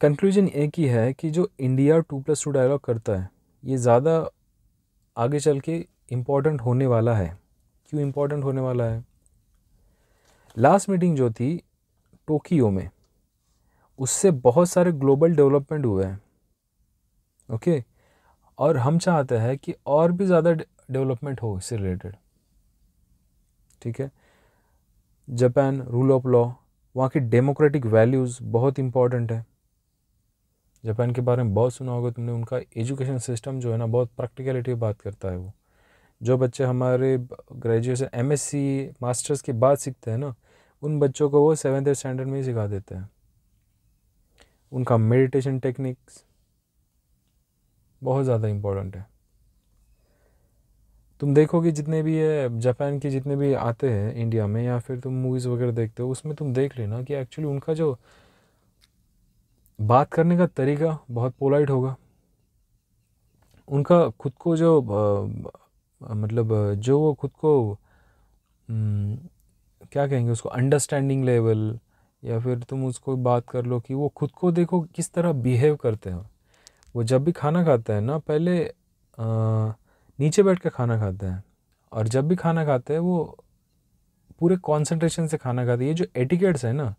कंक्लूजन एक ही है कि जो इंडिया 2+2 डायलॉग करता है, ये ज़्यादा आगे चल के इम्पॉर्टेंट होने वाला है। क्यों इम्पॉर्टेंट होने वाला है? लास्ट मीटिंग जो थी टोक्यो में, उससे बहुत सारे ग्लोबल डेवलपमेंट हुए हैं। ओके, और हम चाहते हैं कि और भी ज़्यादा डेवलपमेंट हो इससे रिलेटेड। ठीक है, जापान, रूल ऑफ लॉ, वहाँ की डेमोक्रेटिक वैल्यूज़ बहुत इंपॉर्टेंट है। जापान के बारे में बहुत सुना होगा तुमने, उनका एजुकेशन सिस्टम जो है ना, बहुत प्रैक्टिकलिटी की बात करता है। वो जो बच्चे हमारे ग्रेजुएशन एमएससी मास्टर्स के बाद सीखते हैं ना, उन बच्चों को वो 7th स्टैंडर्ड में ही सिखा देते हैं। उनका मेडिटेशन टेक्निक्स बहुत ज़्यादा इम्पोर्टेंट है। तुम देखो कि जितने भी है जापान के, जितने भी आते हैं इंडिया में, या फिर तुम मूवीज़ वगैरह देखते हो, उसमें तुम देख लेना कि एक्चुअली उनका जो बात करने का तरीका बहुत पोलाइट होगा। उनका खुद को जो मतलब जो वो खुद को क्या कहेंगे उसको, अंडरस्टैंडिंग लेवल, या फिर तुम उसको बात कर लो कि वो खुद को देखो किस तरह बिहेव करते हैं। वो जब भी खाना खाता है ना, पहले नीचे बैठ कर खाना खाता है, और जब भी खाना खाता है वो पूरे कंसंट्रेशन से खाना खाते हैं। ये जो एटिकेट्स है ना,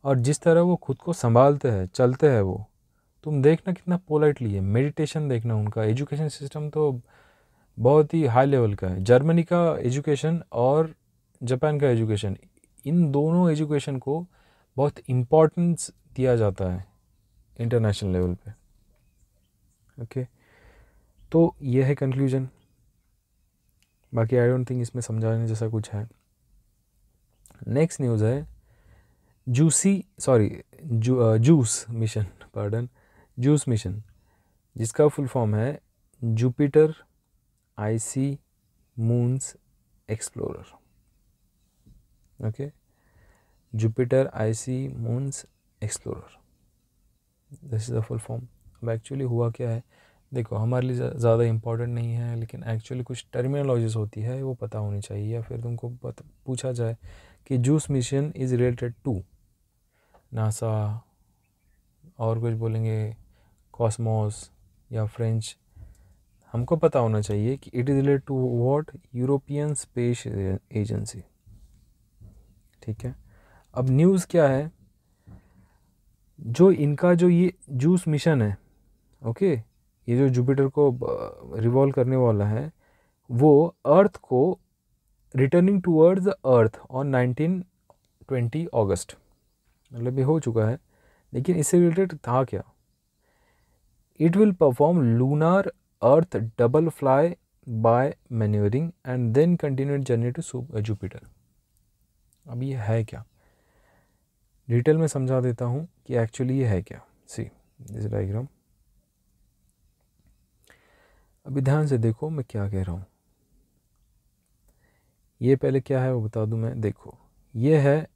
और जिस तरह वो खुद को संभालते हैं, चलते हैं, वो तुम देखना कितना पोलाइटली है। मेडिटेशन देखना, उनका एजुकेशन सिस्टम तो बहुत ही हाई लेवल का है। जर्मनी का एजुकेशन और जापान का एजुकेशन, इन दोनों एजुकेशन को बहुत इम्पोर्टेंस दिया जाता है इंटरनेशनल लेवल पे। ओके, तो ये है कंक्लूजन। बाकी आई डोंट थिंक इसमें समझाने जैसा कुछ है। नेक्स्ट न्यूज़ है जूस मिशन, जूस मिशन, जिसका फुल फॉर्म है Jupiter IC moons explorer. Okay, Jupiter IC moons explorer, this is the full form. अब एक्चुअली हुआ क्या है, देखो हमारे लिए ज़्यादा इम्पोर्टेंट नहीं है, लेकिन एक्चुअली कुछ टर्मिनोलॉजीज होती है वो पता होनी चाहिए। या फिर तुमको पूछा जाए कि JUICE mission is related to NASA, और कुछ बोलेंगे कॉस्मोस या फ्रेंच, हमको पता होना चाहिए कि it is related to what, European Space Agency. ठीक है, अब न्यूज़ क्या है, जो इनका जो ये जूस मिशन है, ओके, ये जो जुपिटर को रिवॉल्व करने वाला है, वो अर्थ को returning towards the earth on 19-20 अगस्त, मतलब ये हो चुका है। लेकिन इससे रिलेटेड था क्या, it will perform lunar earth double fly by manoeuvring and then continued journey to Jupiter. अब ये है क्या, डिटेल में समझा देता हूँ कि एक्चुअली ये है क्या। सी दिस डायग्राम, अभी ध्यान से देखो मैं क्या कह रहा हूँ। ये पहले क्या है वो बता दूँ मैं। देखो ये है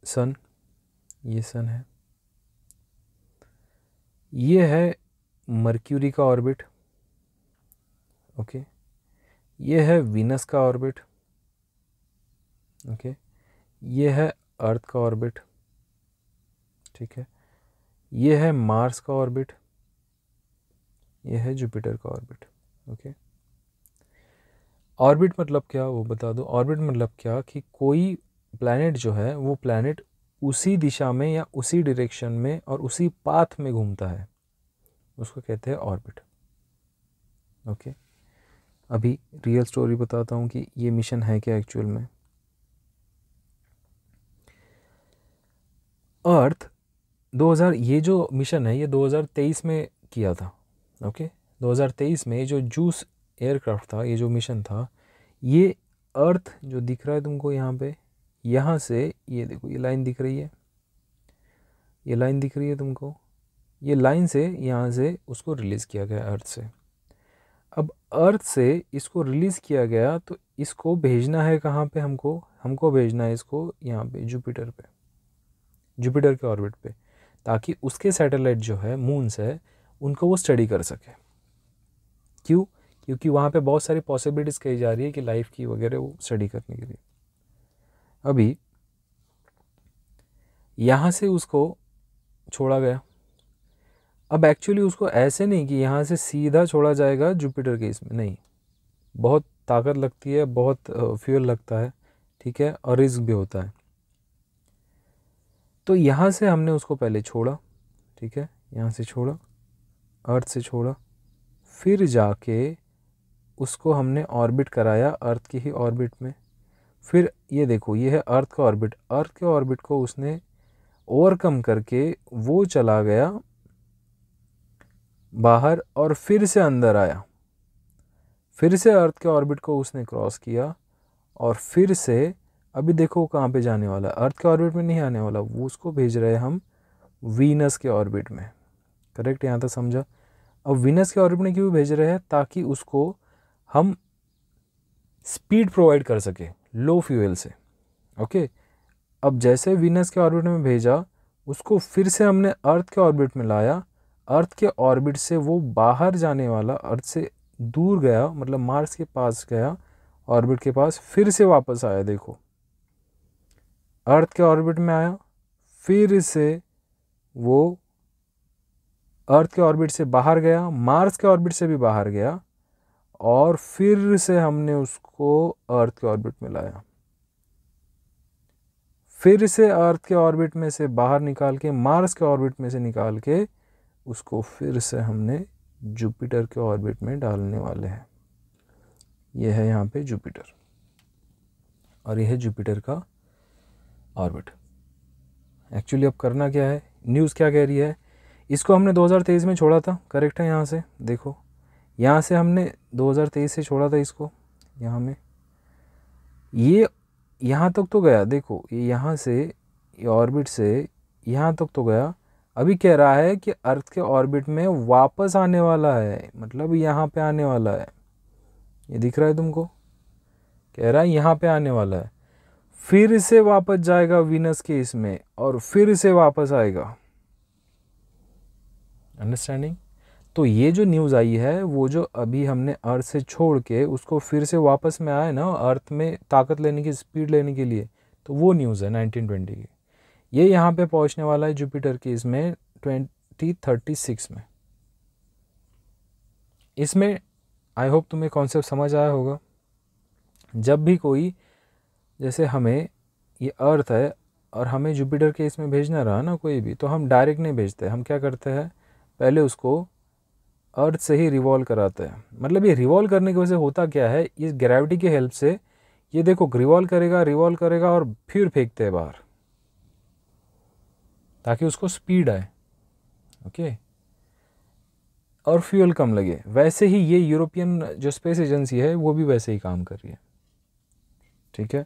सन, ये सन है, ये है मर्क्यूरी का ऑर्बिट, ओके, ये है वीनस का ऑर्बिट, ओके, ये है अर्थ का ऑर्बिट, ठीक है, ये है मार्स का ऑर्बिट, ये है जुपिटर का ऑर्बिट। ओके, ऑर्बिट मतलब क्या वो बता दो। ऑर्बिट मतलब क्या कि कोई प्लैनेट जो है वो प्लैनेट उसी दिशा में या उसी डायरेक्शन में और उसी पाथ में घूमता है, उसको कहते हैं ऑर्बिट। ओके, अभी रियल स्टोरी बताता हूँ कि ये मिशन है क्या एक्चुअल में। अर्थ 2000, ये जो मिशन है ये 2023 में किया था। ओके, 2023 में जो जूस एयरक्राफ्ट था, ये जो मिशन था, ये अर्थ जो दिख रहा है तुमको यहाँ पे, यहाँ से ये देखो ये लाइन दिख रही है, ये लाइन दिख रही है तुमको, ये लाइन से यहाँ से उसको रिलीज़ किया गया अर्थ से। अब अर्थ से इसको रिलीज़ किया गया तो इसको भेजना है कहाँ पे, हमको भेजना है इसको यहाँ पे जुपिटर पे, जुपिटर के ऑर्बिट पे, ताकि उसके सैटेलाइट जो है मून्स है उनको वो स्टडी कर सके। क्यों, क्योंकि वहाँ पे बहुत सारी पॉसिबिलिटीज़ कही जा रही है कि लाइफ की वगैरह वो स्टडी करने के लिए। अभी यहाँ से उसको छोड़ा गया। अब एक्चुअली उसको ऐसे नहीं कि यहाँ से सीधा छोड़ा जाएगा जुपिटर के इसमें, नहीं, बहुत ताकत लगती है, बहुत फ्यूल लगता है, ठीक है, और रिस्क भी होता है। तो यहाँ से हमने उसको पहले छोड़ा, ठीक है, यहाँ से छोड़ा, अर्थ से छोड़ा, फिर जाके उसको हमने ऑर्बिट कराया अर्थ की ही ऑर्बिट में। फिर ये देखो ये है अर्थ का ऑर्बिट, अर्थ के ऑर्बिट को उसने ओवरकम करके वो चला गया बाहर और फिर से अंदर आया, फिर से अर्थ के ऑर्बिट को उसने क्रॉस किया और फिर से अभी देखो कहाँ पे जाने वाला, अर्थ के ऑर्बिट में नहीं आने वाला, वो उसको भेज रहे हैं हम वीनस के ऑर्बिट में। करेक्ट, यहाँ तक समझा। अब वीनस के ऑर्बिट में क्यों भेज रहे हैं, ताकि उसको हम स्पीड प्रोवाइड कर सके लो फ्यूल से। ओके, अब जैसे वीनस के ऑर्बिट में भेजा, उसको फिर से हमने अर्थ के ऑर्बिट में लाया, अर्थ के ऑर्बिट से वो बाहर जाने वाला, अर्थ से दूर गया, मतलब मार्स के पास गया, ऑर्बिट के पास, फिर से वापस आया। देखो अर्थ के ऑर्बिट में आया, फिर से वो अर्थ के ऑर्बिट से बाहर गया, मार्स के ऑर्बिट से भी बाहर गया, और फिर से हमने उसको अर्थ के ऑर्बिट में लाया, फिर से अर्थ के ऑर्बिट में से बाहर निकाल के, मार्स के ऑर्बिट में से निकाल के उसको फिर से हमने जुपिटर के ऑर्बिट में डालने वाले हैं। यह है यहाँ पे जुपिटर, और यह है जुपिटर का ऑर्बिट। एक्चुअली अब करना क्या है, न्यूज़ क्या कह रही है, इसको हमने 2023 में छोड़ा था, करेक्ट है। यहाँ से देखो, यहाँ से हमने 2023 से छोड़ा था इसको, यहाँ में ये यहाँ तक तो गया, देखो ये यहाँ से, ये ऑर्बिट से यहाँ तक तो गया। अभी कह रहा है कि अर्थ के ऑर्बिट में वापस आने वाला है, मतलब यहाँ पे आने वाला है। ये दिख रहा है तुमको, कह रहा है यहाँ पे आने वाला है, फिर से वापस जाएगा वीनस के इसमें, और फिर से वापस आएगा। अंडरस्टैंडिंग? तो ये जो न्यूज़ आई है, वो जो अभी हमने अर्थ से छोड़ के उसको फिर से वापस में आए ना, अर्थ में ताकत लेने की, स्पीड लेने के लिए, तो वो न्यूज़ है 1920 की। ये यहाँ पे पहुँचने वाला है जुपिटर की इसमें 2036 में। इसमें आई होप तुम्हें कॉन्सेप्ट समझ आया होगा। जब भी कोई, जैसे हमें ये अर्थ है और हमें जुपिटर के इसमें भेजना रहा ना कोई भी, तो हम डायरेक्ट नहीं भेजते, हम क्या करते हैं, पहले उसको अर्थ से ही रिवॉल्व कराते हैं। मतलब ये रिवॉल्व करने की वजह से होता क्या है, इस ग्रेविटी की हेल्प से ये देखो रिवॉल्व करेगा और फिर फेंकते हैं बाहर, ताकि उसको स्पीड आए, ओके, और फ्यूल कम लगे। वैसे ही ये यूरोपियन जो स्पेस एजेंसी है वो भी वैसे ही काम कर रही है, ठीक है।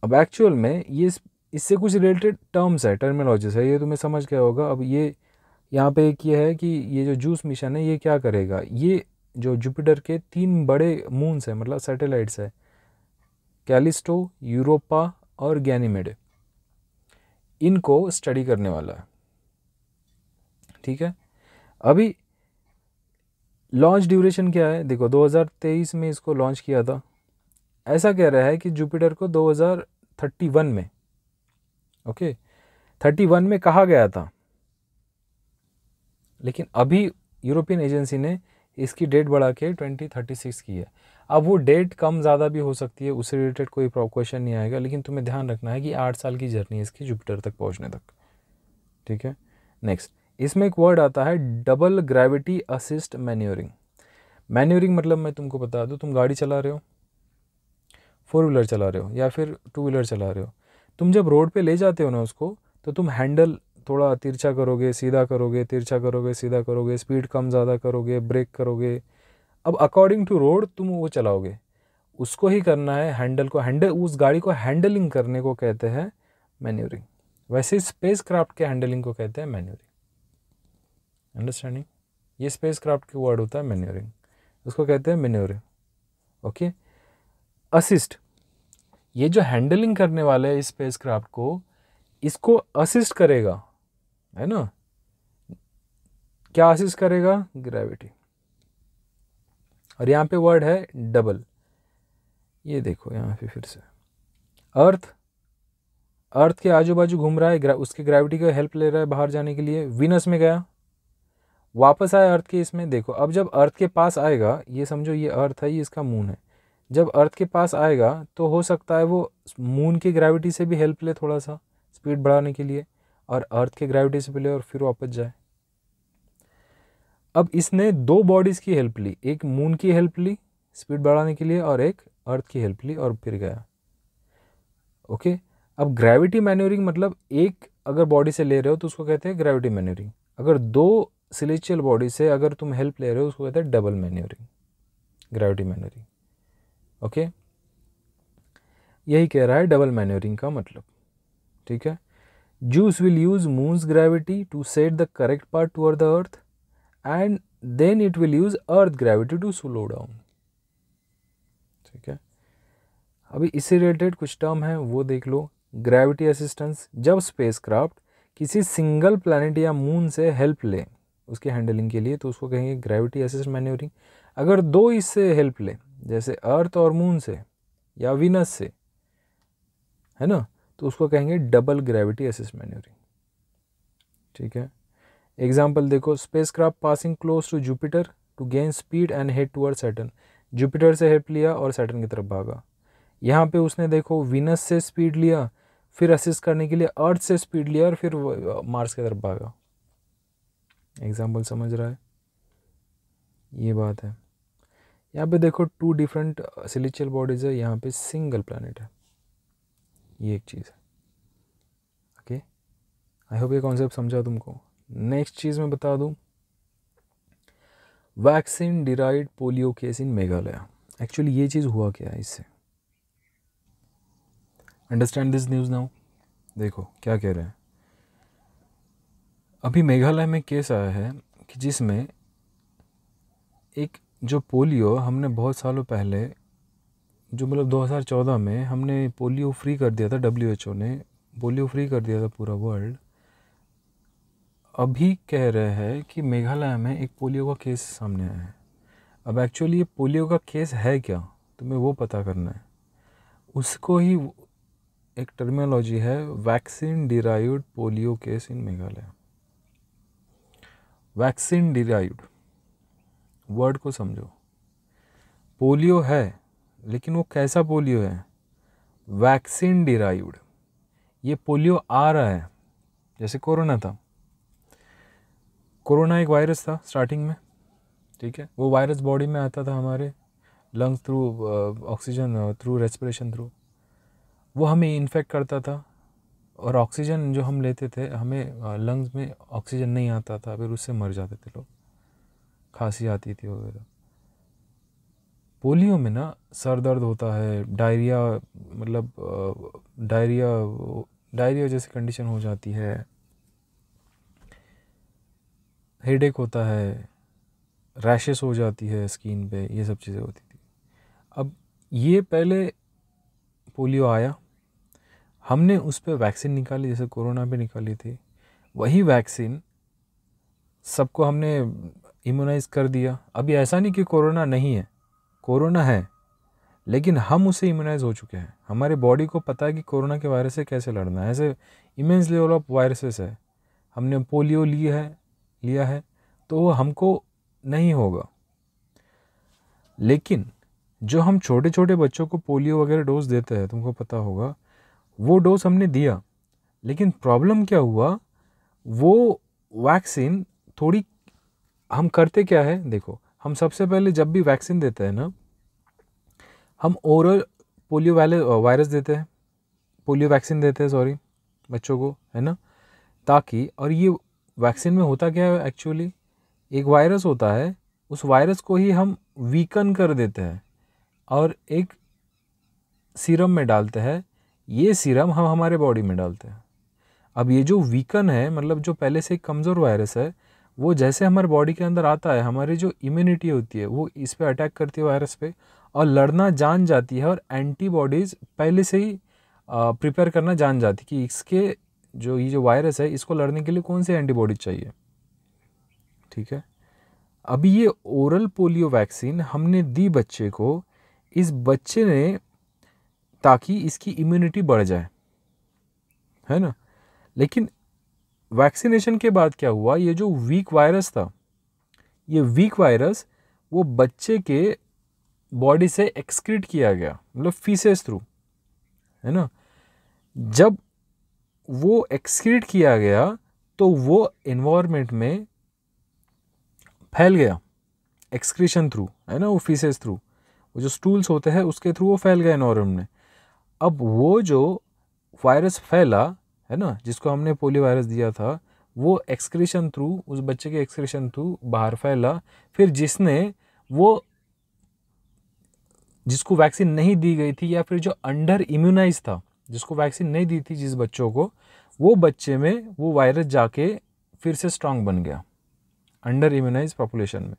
अब एक्चुअल में ये इससे कुछ रिलेटेड टर्म्स है, टर्मिनोलॉजीज है, ये तुम्हें समझ गया होगा। अब ये यहाँ पे एक ये है कि ये जो जूस मिशन है ये क्या करेगा, ये जो जुपिटर के 3 बड़े मून्स हैं, मतलब सैटेलाइट्स है, कैलिस्टो, यूरोपा और गैनीमेड, इनको स्टडी करने वाला है, ठीक है। अभी लॉन्च ड्यूरेशन क्या है, देखो 2023 में इसको लॉन्च किया था। ऐसा कह रहा है कि जुपिटर को 2031 में, ओके, 31 में कहा गया था, लेकिन अभी यूरोपियन एजेंसी ने इसकी डेट बढ़ा के 2036 की है। अब वो डेट कम ज़्यादा भी हो सकती है, उससे रिलेटेड कोई क्वेश्चन नहीं आएगा, लेकिन तुम्हें ध्यान रखना है कि 8 साल की जर्नी है इसकी जुपिटर तक पहुंचने तक, ठीक है। नेक्स्ट, इसमें एक वर्ड आता है double gravity assist manuring. Manuring मतलब मैं तुमको बता दूं, तुम गाड़ी चला रहे हो, 4 व्हीलर चला रहे हो या फिर 2 व्हीलर चला रहे हो, तुम जब रोड पे ले जाते हो ना उसको, तो तुम हैंडल थोड़ा तिरछा करोगे, सीधा करोगे, तिरछा करोगे, सीधा करोगे, स्पीड कम ज़्यादा करोगे, ब्रेक करोगे। अब अकॉर्डिंग टू रोड तुम वो चलाओगे, उसको ही करना है, हैंडल को, उस गाड़ी को हैंडलिंग करने को कहते हैं मैन्योरिंग। वैसे स्पेस क्राफ्ट के हैंडलिंग को कहते हैं मैन्योरिंग। अंडरस्टैंडिंग? ये स्पेस क्राफ्ट की वर्ड होता है मैन्योरिंग, उसको कहते हैं मैन्योरिंग, ओके। असिस्ट, ये जो हैंडलिंग करने वाला है इस स्पेस क्राफ्ट को, इसको असिस्ट करेगा, है ना। क्या असिस्ट करेगा? ग्रेविटी। और यहाँ पे वर्ड है डबल, ये देखो यहाँ पे फिर से अर्थ के आजू बाजू घूम रहा है, उसकी ग्रेविटी का हेल्प ले रहा है बाहर जाने के लिए। वीनस में गया, वापस आया अर्थ के इसमें, देखो अब जब अर्थ के पास आएगा, ये समझो ये अर्थ है, ये इसका मून है, जब अर्थ के पास आएगा तो हो सकता है वो मून की ग्रेविटी से भी हेल्प ले थोड़ा सा स्पीड बढ़ाने के लिए, और अर्थ की ग्रेविटी से भी ले और फिर वापस जाए। अब इसने 2 बॉडीज़ की हेल्प ली, एक मून की हेल्प ली स्पीड बढ़ाने के लिए और एक अर्थ की हेल्प ली और फिर गया, ओके। अब ग्रेविटी मैन्योरिंग मतलब एक अगर बॉडी से ले रहे हो तो उसको कहते हैं ग्रेविटी मैन्योरिंग। अगर 2 सिलेस्टियल बॉडी से अगर तुम हेल्प ले रहे हो उसको कहते हैं double manuring, gravity manuring, okay. यही कह रहा है डबल मैन्योरिंग का मतलब, ठीक है। Zeus will use moon's gravity to set the correct path toward the earth and then it will use earth gravity to slow down, ठीक है। अभी इससे रिलेटेड कुछ टर्म है वो देख लो। ग्रेविटी असिस्टेंस, जब स्पेसक्राफ्ट किसी सिंगल प्लैनेट या मून से हेल्प ले उसके हैंडलिंग के लिए तो उसको कहेंगे ग्रेविटी असिस्ट मैन्योरिंग। अगर 2 इससे हेल्प ले, जैसे अर्थ और मून से या वीनस से, है ना, तो उसको कहेंगे डबल ग्रेविटी असिस्ट मैन्योरिंग, ठीक है। एग्जाम्पल देखो, spacecraft passing close to Jupiter to gain speed and head toward Saturn. Jupiter से हेल्प लिया और सैटर्न की तरफ भागा। यहाँ पे उसने देखो विनस से स्पीड लिया, फिर असिस्ट करने के लिए अर्थ से स्पीड लिया और फिर मार्स की तरफ भागा। एग्जाम्पल समझ रहा है, ये बात है। यहाँ पे देखो 2 डिफरेंट सिलेस्टियल बॉडीज है, यहाँ पे सिंगल प्लैनेट है, ये एक चीज़ है। ओके, आई होप ये कॉन्सेप्ट समझा तुमको। नेक्स्ट चीज़ मैं बता दूँ, vaccine derived polio case in Meghalaya. Actually ये चीज़ हुआ क्या है इससे, अंडरस्टैंड दिस न्यूज़ नाउ। देखो क्या कह रहे हैं, अभी मेघालय में केस आया है कि जिसमें एक जो पोलियो हमने बहुत सालों पहले, जो मतलब 2014 में हमने पोलियो फ्री कर दिया था, WHO ने पोलियो फ्री कर दिया था पूरा वर्ल्ड। अभी कह रहे हैं कि मेघालय में एक पोलियो का केस सामने आया है। अब एक्चुअली ये पोलियो का केस है क्या, तुम्हें वो पता करना है। उसको ही एक टर्मिनोलॉजी है, vaccine derived polio case in Meghalaya. Vaccine derived word को समझो, पोलियो है लेकिन वो कैसा पोलियो है, वैक्सीन डिराइव्ड। ये पोलियो आ रहा है, जैसे कोरोना था। कोरोना एक वायरस था स्टार्टिंग में, ठीक है। वो वायरस बॉडी में आता था हमारे lungs through, oxygen through, respiration through, वो हमें इन्फेक्ट करता था। और ऑक्सीजन जो हम लेते थे, हमें लंग्स में ऑक्सीजन नहीं आता था, फिर उससे मर जाते थे लोग, खांसी आती थी वगैरह। पोलियो में ना सर दर्द होता है, डायरिया, मतलब डायरिया जैसी कंडीशन हो जाती है, हेडेक होता है, रैशेस हो जाती है स्किन पे, ये सब चीज़ें होती थी। अब ये पहले पोलियो आया, हमने उस पर वैक्सीन निकाली, जैसे कोरोना पे निकाली थी। वही वैक्सीन सबको हमने इम्यूनाइज कर दिया। अभी ऐसा नहीं कि कोरोना नहीं है, कोरोना है, लेकिन हम उससे इम्यूनाइज हो चुके हैं। हमारे बॉडी को पता है कि कोरोना के वायरस से कैसे लड़ना है। ऐसे इमेंस लेवल ऑफ वायरसेस है, हमने पोलियो लिया है तो वो हमको नहीं होगा। लेकिन जो हम छोटे छोटे बच्चों को पोलियो वगैरह डोज देते हैं, तुमको पता होगा, वो डोज हमने दिया, लेकिन प्रॉब्लम क्या हुआ, वो वैक्सीन थोड़ी, हम करते क्या है, देखो हम सबसे पहले जब भी वैक्सीन देते हैं ना, हम ओरल पोलियो वायरस देते हैं, पोलियो वैक्सीन देते हैं, सॉरी, बच्चों को, है ना, ताकि, और ये वैक्सीन में होता क्या है एक्चुअली, एक वायरस होता है, उस वायरस को ही हम वीकन कर देते हैं और एक सीरम में डालते हैं। ये सीरम हम हमारे बॉडी में डालते हैं। अब ये जो वीकन है, मतलब जो पहले से कमज़ोर वायरस है, वो जैसे हमारे बॉडी के अंदर आता है, हमारी जो इम्यूनिटी होती है वो इस पे अटैक करती है, वायरस पे, और लड़ना जान जाती है, और एंटीबॉडीज़ पहले से ही प्रिपेयर करना जान जाती है कि इसके ये जो वायरस है, इसको लड़ने के लिए कौन सी एंटीबॉडी चाहिए, ठीक है। अभी ये ओरल पोलियो वैक्सीन हमने दी बच्चे को, इस बच्चे ने, ताकि इसकी इम्यूनिटी बढ़ जाए, है ना। लेकिन वैक्सीनेशन के बाद क्या हुआ, ये जो वीक वायरस था, ये वीक वायरस वो बच्चे के बॉडी से एक्सक्रीट किया गया, मतलब फीसेस थ्रू, है ना। जब वो एक्सक्रीट किया गया तो वो एनवायरनमेंट में फैल गया, एक्सक्रीशन थ्रू, है ना, वो फीसेस थ्रू, वो जो स्टूल्स होते हैं उसके थ्रू वो फैल गया एनवायरनमेंट में। अब वो जो वायरस फैला, है ना, जिसको हमने पोलियो वायरस दिया था, वो एक्सक्रीशन थ्रू, उस बच्चे के एक्सक्रीशन थ्रू बाहर फैला। फिर जिसको वैक्सीन नहीं दी गई थी, या फिर जो अंडर इम्यूनाइज था, जिसको वैक्सीन नहीं दी थी जिस बच्चों को, वो बच्चे में वो वायरस जाके फिर से स्ट्रांग बन गया अंडर इम्यूनाइज पॉपुलेशन में।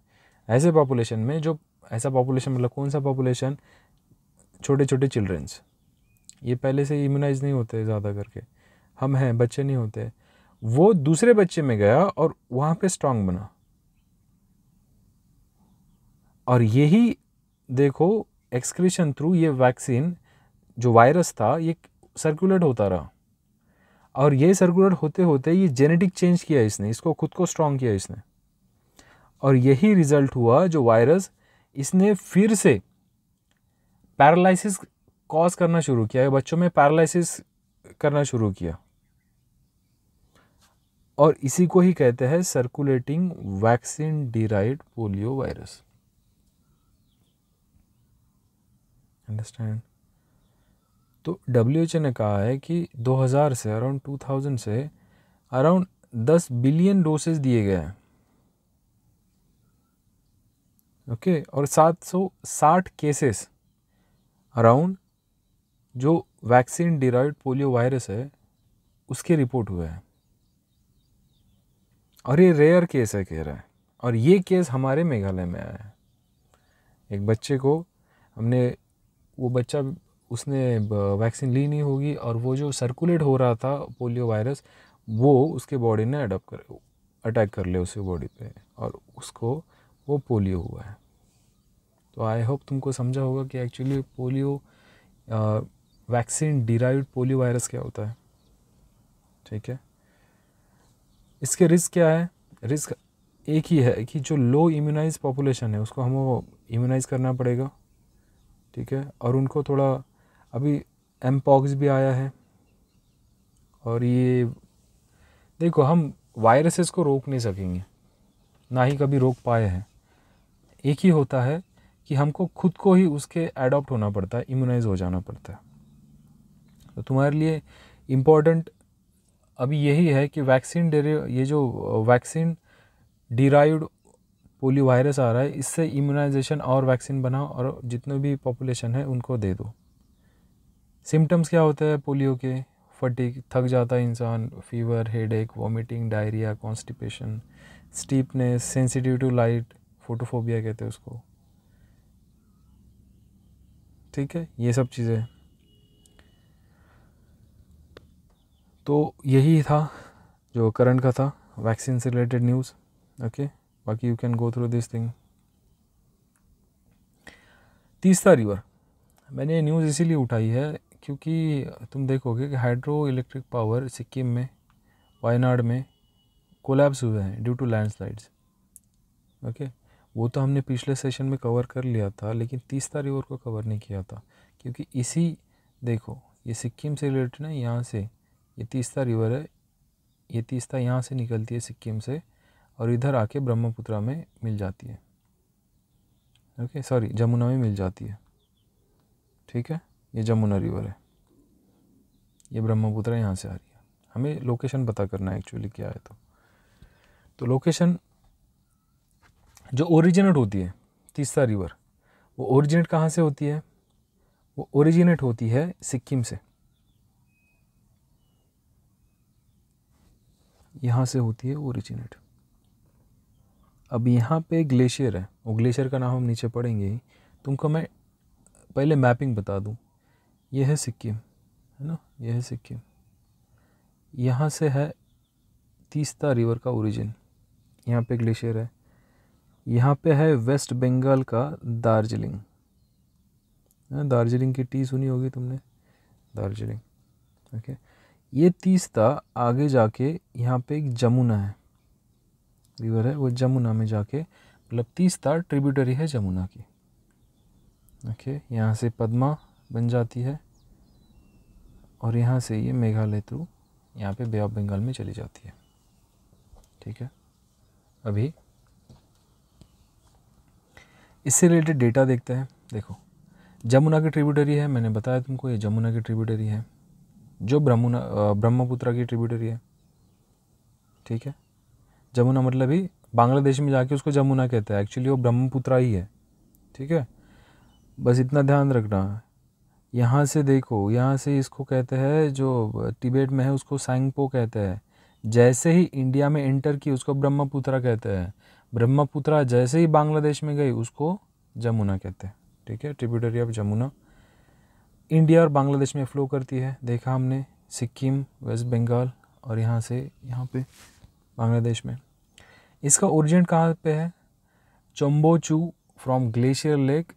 ऐसे पॉपुलेशन में, जो ऐसा पॉपुलेशन मतलब कौन सा पॉपुलेशन, छोटे छोटे चिल्ड्रंस, ये पहले से इम्यूनाइज नहीं होते ज़्यादा करके, हम हैं, बच्चे नहीं होते, वो दूसरे बच्चे में गया और वहाँ पे स्ट्रांग बना। और यही देखो, एक्सक्रीशन थ्रू ये वैक्सीन, जो वायरस था, ये सर्कुलेट होता रहा। और ये सर्कुलेट होते होते ये जेनेटिक चेंज किया इसने, इसको खुद को स्ट्रॉन्ग किया इसने, और यही रिजल्ट हुआ जो वायरस इसने फिर से पैरालिसिस कॉज करना शुरू किया, बच्चों में पैरालिसिस करना शुरू किया, और इसी को ही कहते हैं circulating vaccine derived polio virus. Understand? तो WHO ने कहा है कि 2000 से अराउंड 2000 से अराउंड 10 बिलियन डोसेस दिए गए हैं, ओके, और 760 केसेस अराउंड जो वैक्सीन डिराइव्ड पोलियो वायरस है उसके रिपोर्ट हुए हैं, और ये रेयर केस है कह रहा है, और ये केस हमारे मेघालय में आया है। एक बच्चे को हमने, वो बच्चा उसने वैक्सीन ली नहीं होगी, और वो जो सर्कुलेट हो रहा था पोलियो वायरस वो उसके बॉडी ने अटैक कर लिया उसके बॉडी पे, और उसको वो पोलियो हुआ है। तो आई होप तुमको समझा होगा कि actually polio vaccine derived polio virus क्या होता है। ठीक है, इसके रिस्क क्या है? रिस्क एक ही है कि जो लो इम्यूनाइज पॉपुलेशन है उसको हमें इम्यूनाइज करना पड़ेगा, ठीक है, और उनको थोड़ा, अभी एमपॉक्स भी आया है, और ये देखो हम वायरसेस को रोक नहीं सकेंगे, ना ही कभी रोक पाए हैं। एक ही होता है कि हमको खुद को ही उसके एडॉप्ट होना पड़ता है, इम्यूनाइज हो जाना पड़ता है। तो तुम्हारे लिए इम्पोर्टेंट अभी यही है कि ये जो वैक्सीन डिराइव्ड पोलियो वायरस आ रहा है, इससे इम्यूनाइजेशन और वैक्सीन बनाओ, और जितने भी पॉपुलेशन है उनको दे दो। सिम्टम्स क्या होते हैं पोलियो के? फटीग, थक जाता है इंसान, fever, headache, vomiting, diarrhoea, constipation, stiffness, sensitive to light, photophobia कहते हैं उसको, ठीक है, ये सब चीज़ें। तो यही था जो करंट का था, वैक्सीन से रिलेटेड न्यूज़, ओके। बाकी you can go through this thing. Teesta river, मैंने ये न्यूज़ इसीलिए उठाई है क्योंकि तुम देखोगे कि हाइड्रो इलेक्ट्रिक पावर सिक्किम में, वायनाड में कोलैप्स हुए हैं ड्यू टू लैंडस्लाइड्स, ओके। वो तो हमने पिछले सेशन में कवर कर लिया था, लेकिन तीस्ता रिवर को कवर नहीं किया था, क्योंकि इसी, देखो ये सिक्किम से रिलेटेड ना, यहाँ से ये तीस्ता रिवर है, ये तीस्ता यहाँ से निकलती है सिक्किम से, और इधर आके ब्रह्मपुत्रा में मिल जाती है, ओके, सॉरी जमुना में मिल जाती है, ठीक है। ये जमुना रिवर है, ये ब्रह्मपुत्रा यहाँ से आ रही है। हमें लोकेशन पता करना है एक्चुअली क्या है। तो लोकेशन जो ओरिजिनेट होती है तीस्ता रिवर, वो ओरिजिनेट कहाँ से होती है? वो ओरिजिनेट होती है सिक्किम से, यहाँ से होती है ओरिजिनेट। अब यहाँ पे ग्लेशियर है, वो ग्लेशियर का नाम हम नीचे पढ़ेंगे ही। तुमको मैं पहले मैपिंग बता दूँ, ये है सिक्किम, है ना, ये है सिक्किम, यहाँ से है तीस्ता रिवर का ओरिजिन, यहाँ पे ग्लेशियर है। यहाँ पे है वेस्ट बंगाल का दार्जिलिंग, दार्जिलिंग की टी सुनी होगी तुमने, दार्जिलिंग, ओके। ये तीस्ता आगे जाके यहाँ पे एक जमुना है, रिवर है, वो जमुना में जाके, मतलब तीस्ता ट्रिब्यूटरी है जमुना की, ओके। यहाँ से पद्मा बन जाती है, और यहाँ से ये मेघालय थ्रू यहाँ पे बे ऑफ बंगाल में चली जाती है, ठीक है। अभी इससे रिलेटेड डेटा देखते हैं। देखो जमुना की ट्रिब्यूटरी है, मैंने बताया तुमको, ये जमुना की ट्रिब्यूटरी है, जो ब्रह्मपुत्रा की ट्रिब्यूटरी है, ठीक है। जमुना मतलब ही बांग्लादेश में जाके उसको जमुना कहते हैं, एक्चुअली वो ब्रह्मपुत्रा ही है, ठीक है। बस इतना ध्यान रखना। यहाँ से देखो, यहाँ से इसको कहते हैं, जो तिब्बत में है उसको सांगपो कहते हैं। जैसे ही इंडिया में एंटर की उसको ब्रह्मपुत्रा कहते हैं। ब्रह्मपुत्रा जैसे ही बांग्लादेश में गई उसको जमुना कहते हैं, ठीक है। ट्रिब्यूटरी ऑफ जमुना इंडिया और बांग्लादेश में फ़्लो करती है, देखा हमने, सिक्किम, वेस्ट बंगाल, और यहाँ से यहाँ पे बांग्लादेश में। इसका ओरिजिन कहाँ पे है? चोम्बोचू फ्रॉम ग्लेशियर लेक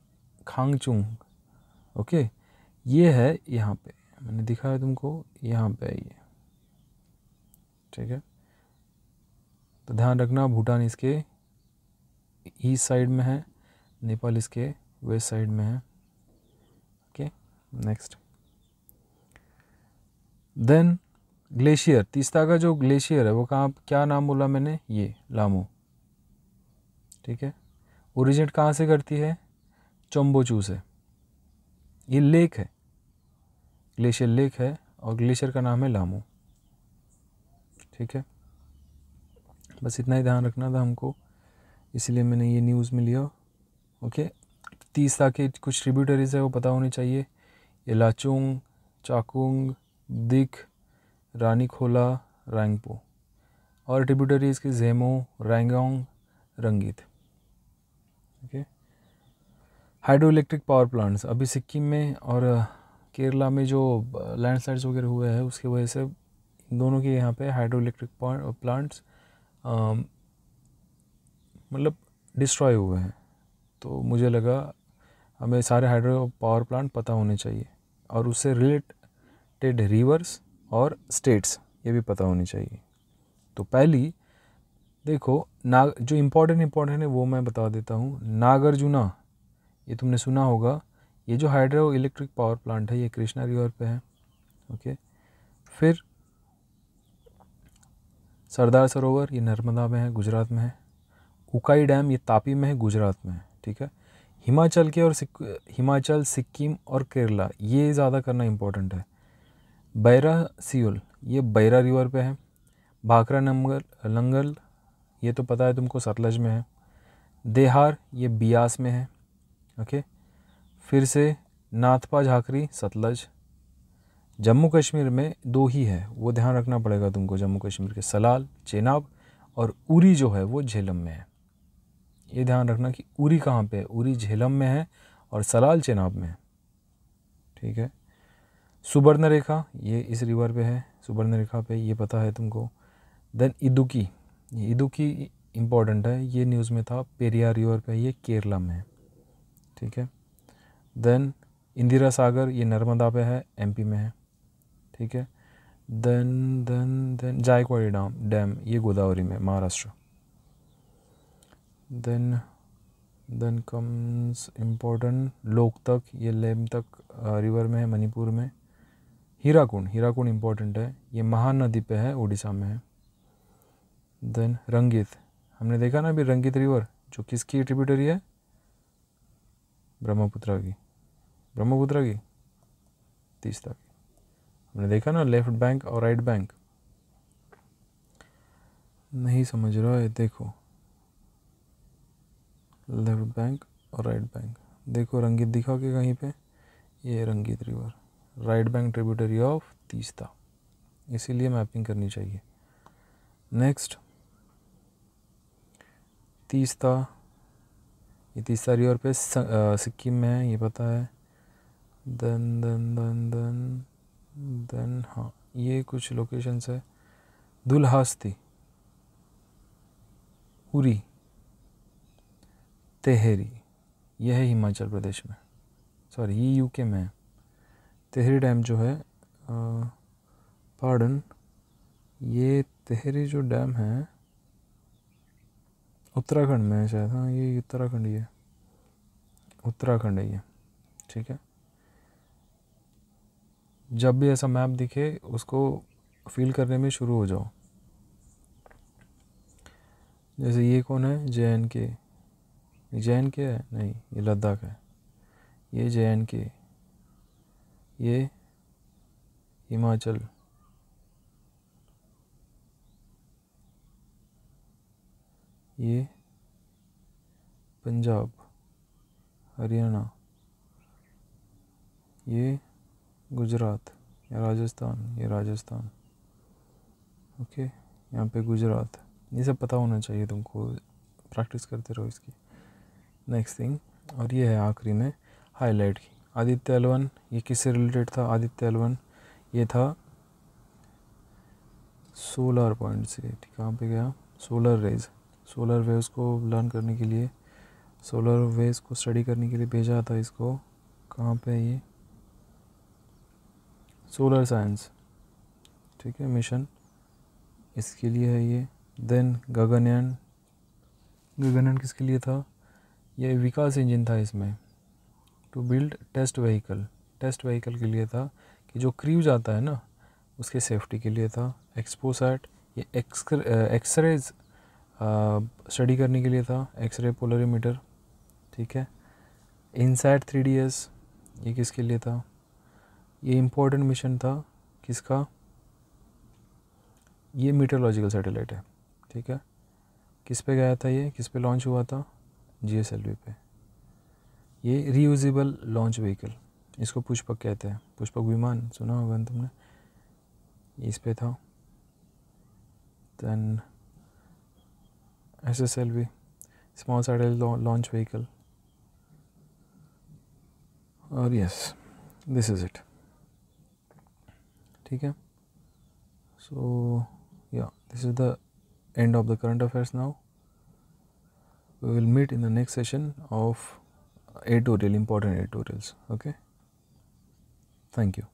खांगचुंग, ओके। ये है यहाँ पे, मैंने दिखाया तुमको, यहाँ पे है ये, ठीक है। तो ध्यान रखना, भूटान इसके ईस्ट साइड में है, नेपाल इसके वेस्ट साइड में है। Okay, next. Then glacier, Teesta का जो ग्लेशियर है वो कहाँ, क्या नाम बोला मैंने, ये लामू, ठीक है। ओरिजिनेट कहाँ से करती है, चोम्बोचू से। ये लेक है, ग्लेशियर लेक है, और ग्लेशियर का नाम है लामू, ठीक है। बस इतना ही ध्यान रखना था हमको, इसलिए मैंने ये न्यूज़ में लिया। ओके, तीस्ता के कुछ ट्रिब्यूटरीज है वो पता होनी चाहिए, ये लाचुंग, चाकुंग, दिख, रानीखोला, रैंगपो, और ट्रिब्यूटरीज की जेमो, रैंगोंग, रंगीत। Okay, hydro electric power plants, अभी सिक्किम में और केरला में जो लैंडस्लाइड्स वगैरह हुए हैं उसकी वजह से दोनों के यहाँ पे हाइड्रो इलेक्ट्रिक प्लांट्स मतलब डिस्ट्रॉय हुए हैं। तो मुझे लगा हमें सारे हाइड्रो पावर प्लांट पता होने चाहिए, और उससे रिलेटेड रिवर्स और स्टेट्स ये भी पता होनी चाहिए। तो पहली देखो, जो इम्पोर्टेंट है वो मैं बता देता हूँ। नागार्जुना, ये तुमने सुना होगा, ये जो हाइड्रो इलेक्ट्रिक पावर प्लांट है ये कृष्णा रिवर पे है। ओके, फिर सरदार सरोवर, ये नर्मदा में है, गुजरात में है। उकाई डैम, ये तापी में है, गुजरात में है, ठीक है। हिमाचल के और हिमाचल, सिक्किम और केरला, ये ज़्यादा करना इम्पोर्टेंट है। बैरा सियोल, ये बैरा रिवर पे है। भाखरा नंगल, ये तो पता है तुमको, सतलज में है। देहार, ये बियास में है। ओके, फिर से नाथपा झाकरी, सतलज। जम्मू कश्मीर में दो ही है, वो ध्यान रखना पड़ेगा तुमको, जम्मू कश्मीर के सलाल, चेनाब, और उरी जो है वो झेलम में है। ये ध्यान रखना कि उरी कहाँ पे है, उरी झेलम में है और सलाल चेनाब में है, ठीक है। सुबर्ण रेखा, ये इस रिवर पे है, सुबर्ण रेखा पे, ये पता है तुमको। देन इदुकी, ये इदुकी इम्पॉर्टेंट है, ये न्यूज़ में था, पेरियार रिवर पे, ये केरला में है, ठीक है। देन इंदिरा सागर, ये नर्मदा पे है, एमपी में है, ठीक है। देन जायकवाड़ी डैम, ये गोदावरी में, Maharashtra. Then comes important Loktak, ये लेमतक रिवर में है, मणिपुर में। हीराकुंड इम्पोर्टेंट है, ये महानदी पे है, उड़ीसा में है। देन रंगीत, हमने देखा ना अभी, रंगीत रिवर जो किसकी ट्रिब्यूटरी है, ब्रह्मपुत्र की, तीस्ता की। हमने देखा ना लेफ्ट बैंक और राइट बैंक, नहीं समझ रहा है, देखो लेफ्ट बैंक और राइट बैंक, देखो रंगीत दिखा के कहीं पे, ये रंगीत river, right bank tributary of Teesta, इसीलिए मैपिंग करनी चाहिए। नेक्स्ट, तीस्ता, ये तीस्ता रिवर पे सिक्किम में है, ये पता है। देन हाँ, ये कुछ लोकेशंस है, दुल्हास्ती, उरी, तेहरी, यह है हिमाचल प्रदेश में, सॉरी ये यूके में है। तेहरी डैम जो है, ये तेहरी जो डैम है उत्तराखंड में है शायद, हाँ ये उत्तराखंड ही है, उत्तराखंड है ये, ठीक है। जब भी ऐसा मैप दिखे उसको फील करने में शुरू हो जाओ। जैसे ये कौन है, JNK, JNK है, नहीं ये लद्दाख है, ये JNK, ये हिमाचल, ये पंजाब, हरियाणा, ये गुजरात या राजस्थान, ये राजस्थान, ओके, यहाँ पे गुजरात। ये सब पता होना चाहिए तुमको, प्रैक्टिस करते रहो इसकी। नेक्स्ट थिंग, और ये है आखिरी में हाईलाइट की, आदित्य L1, ये किससे रिलेटेड था, आदित्य L1 ये था सोलर पॉइंट से, ठीक, कहाँ पे गया, सोलर वेव्स को लर्न करने के लिए, सोलर वेव्स को स्टडी करने के लिए भेजा था इसको, कहाँ पे है ये, सोलर साइंस, ठीक है, मिशन इसके लिए है ये। देन गगनयान, गगनयान किसके लिए था? ये विकास इंजन था इसमें, to build test vehicle, test vehicle के लिए था कि जो क्रूज आता है ना उसके सेफ्टी के लिए था। एक्सपोसैट ये एक्सरेज स्टडी करने के लिए था, एक्सरे पोलरीमीटर, ठीक है। इनसैट 3DS ये किसके लिए था? ये इम्पोर्टेंट मिशन था किसका? ये मीटरोलॉजिकल सैटेलाइट है, ठीक है। किस पे गया था ये, किस पे लॉन्च हुआ था? GSLV पे। ये रीयूजेबल लॉन्च व्हीकल, इसको पुष्पक कहते हैं, पुष्पक विमान सुना होगा ना तुमने, इस पे था। Then SSLV, small satellite launch vehicle. और यस, दिस इज़ इट, ठीक है। So yeah this is the end of the current affairs now. We will meet in the next session of editorial, important editorials. Okay, thank you.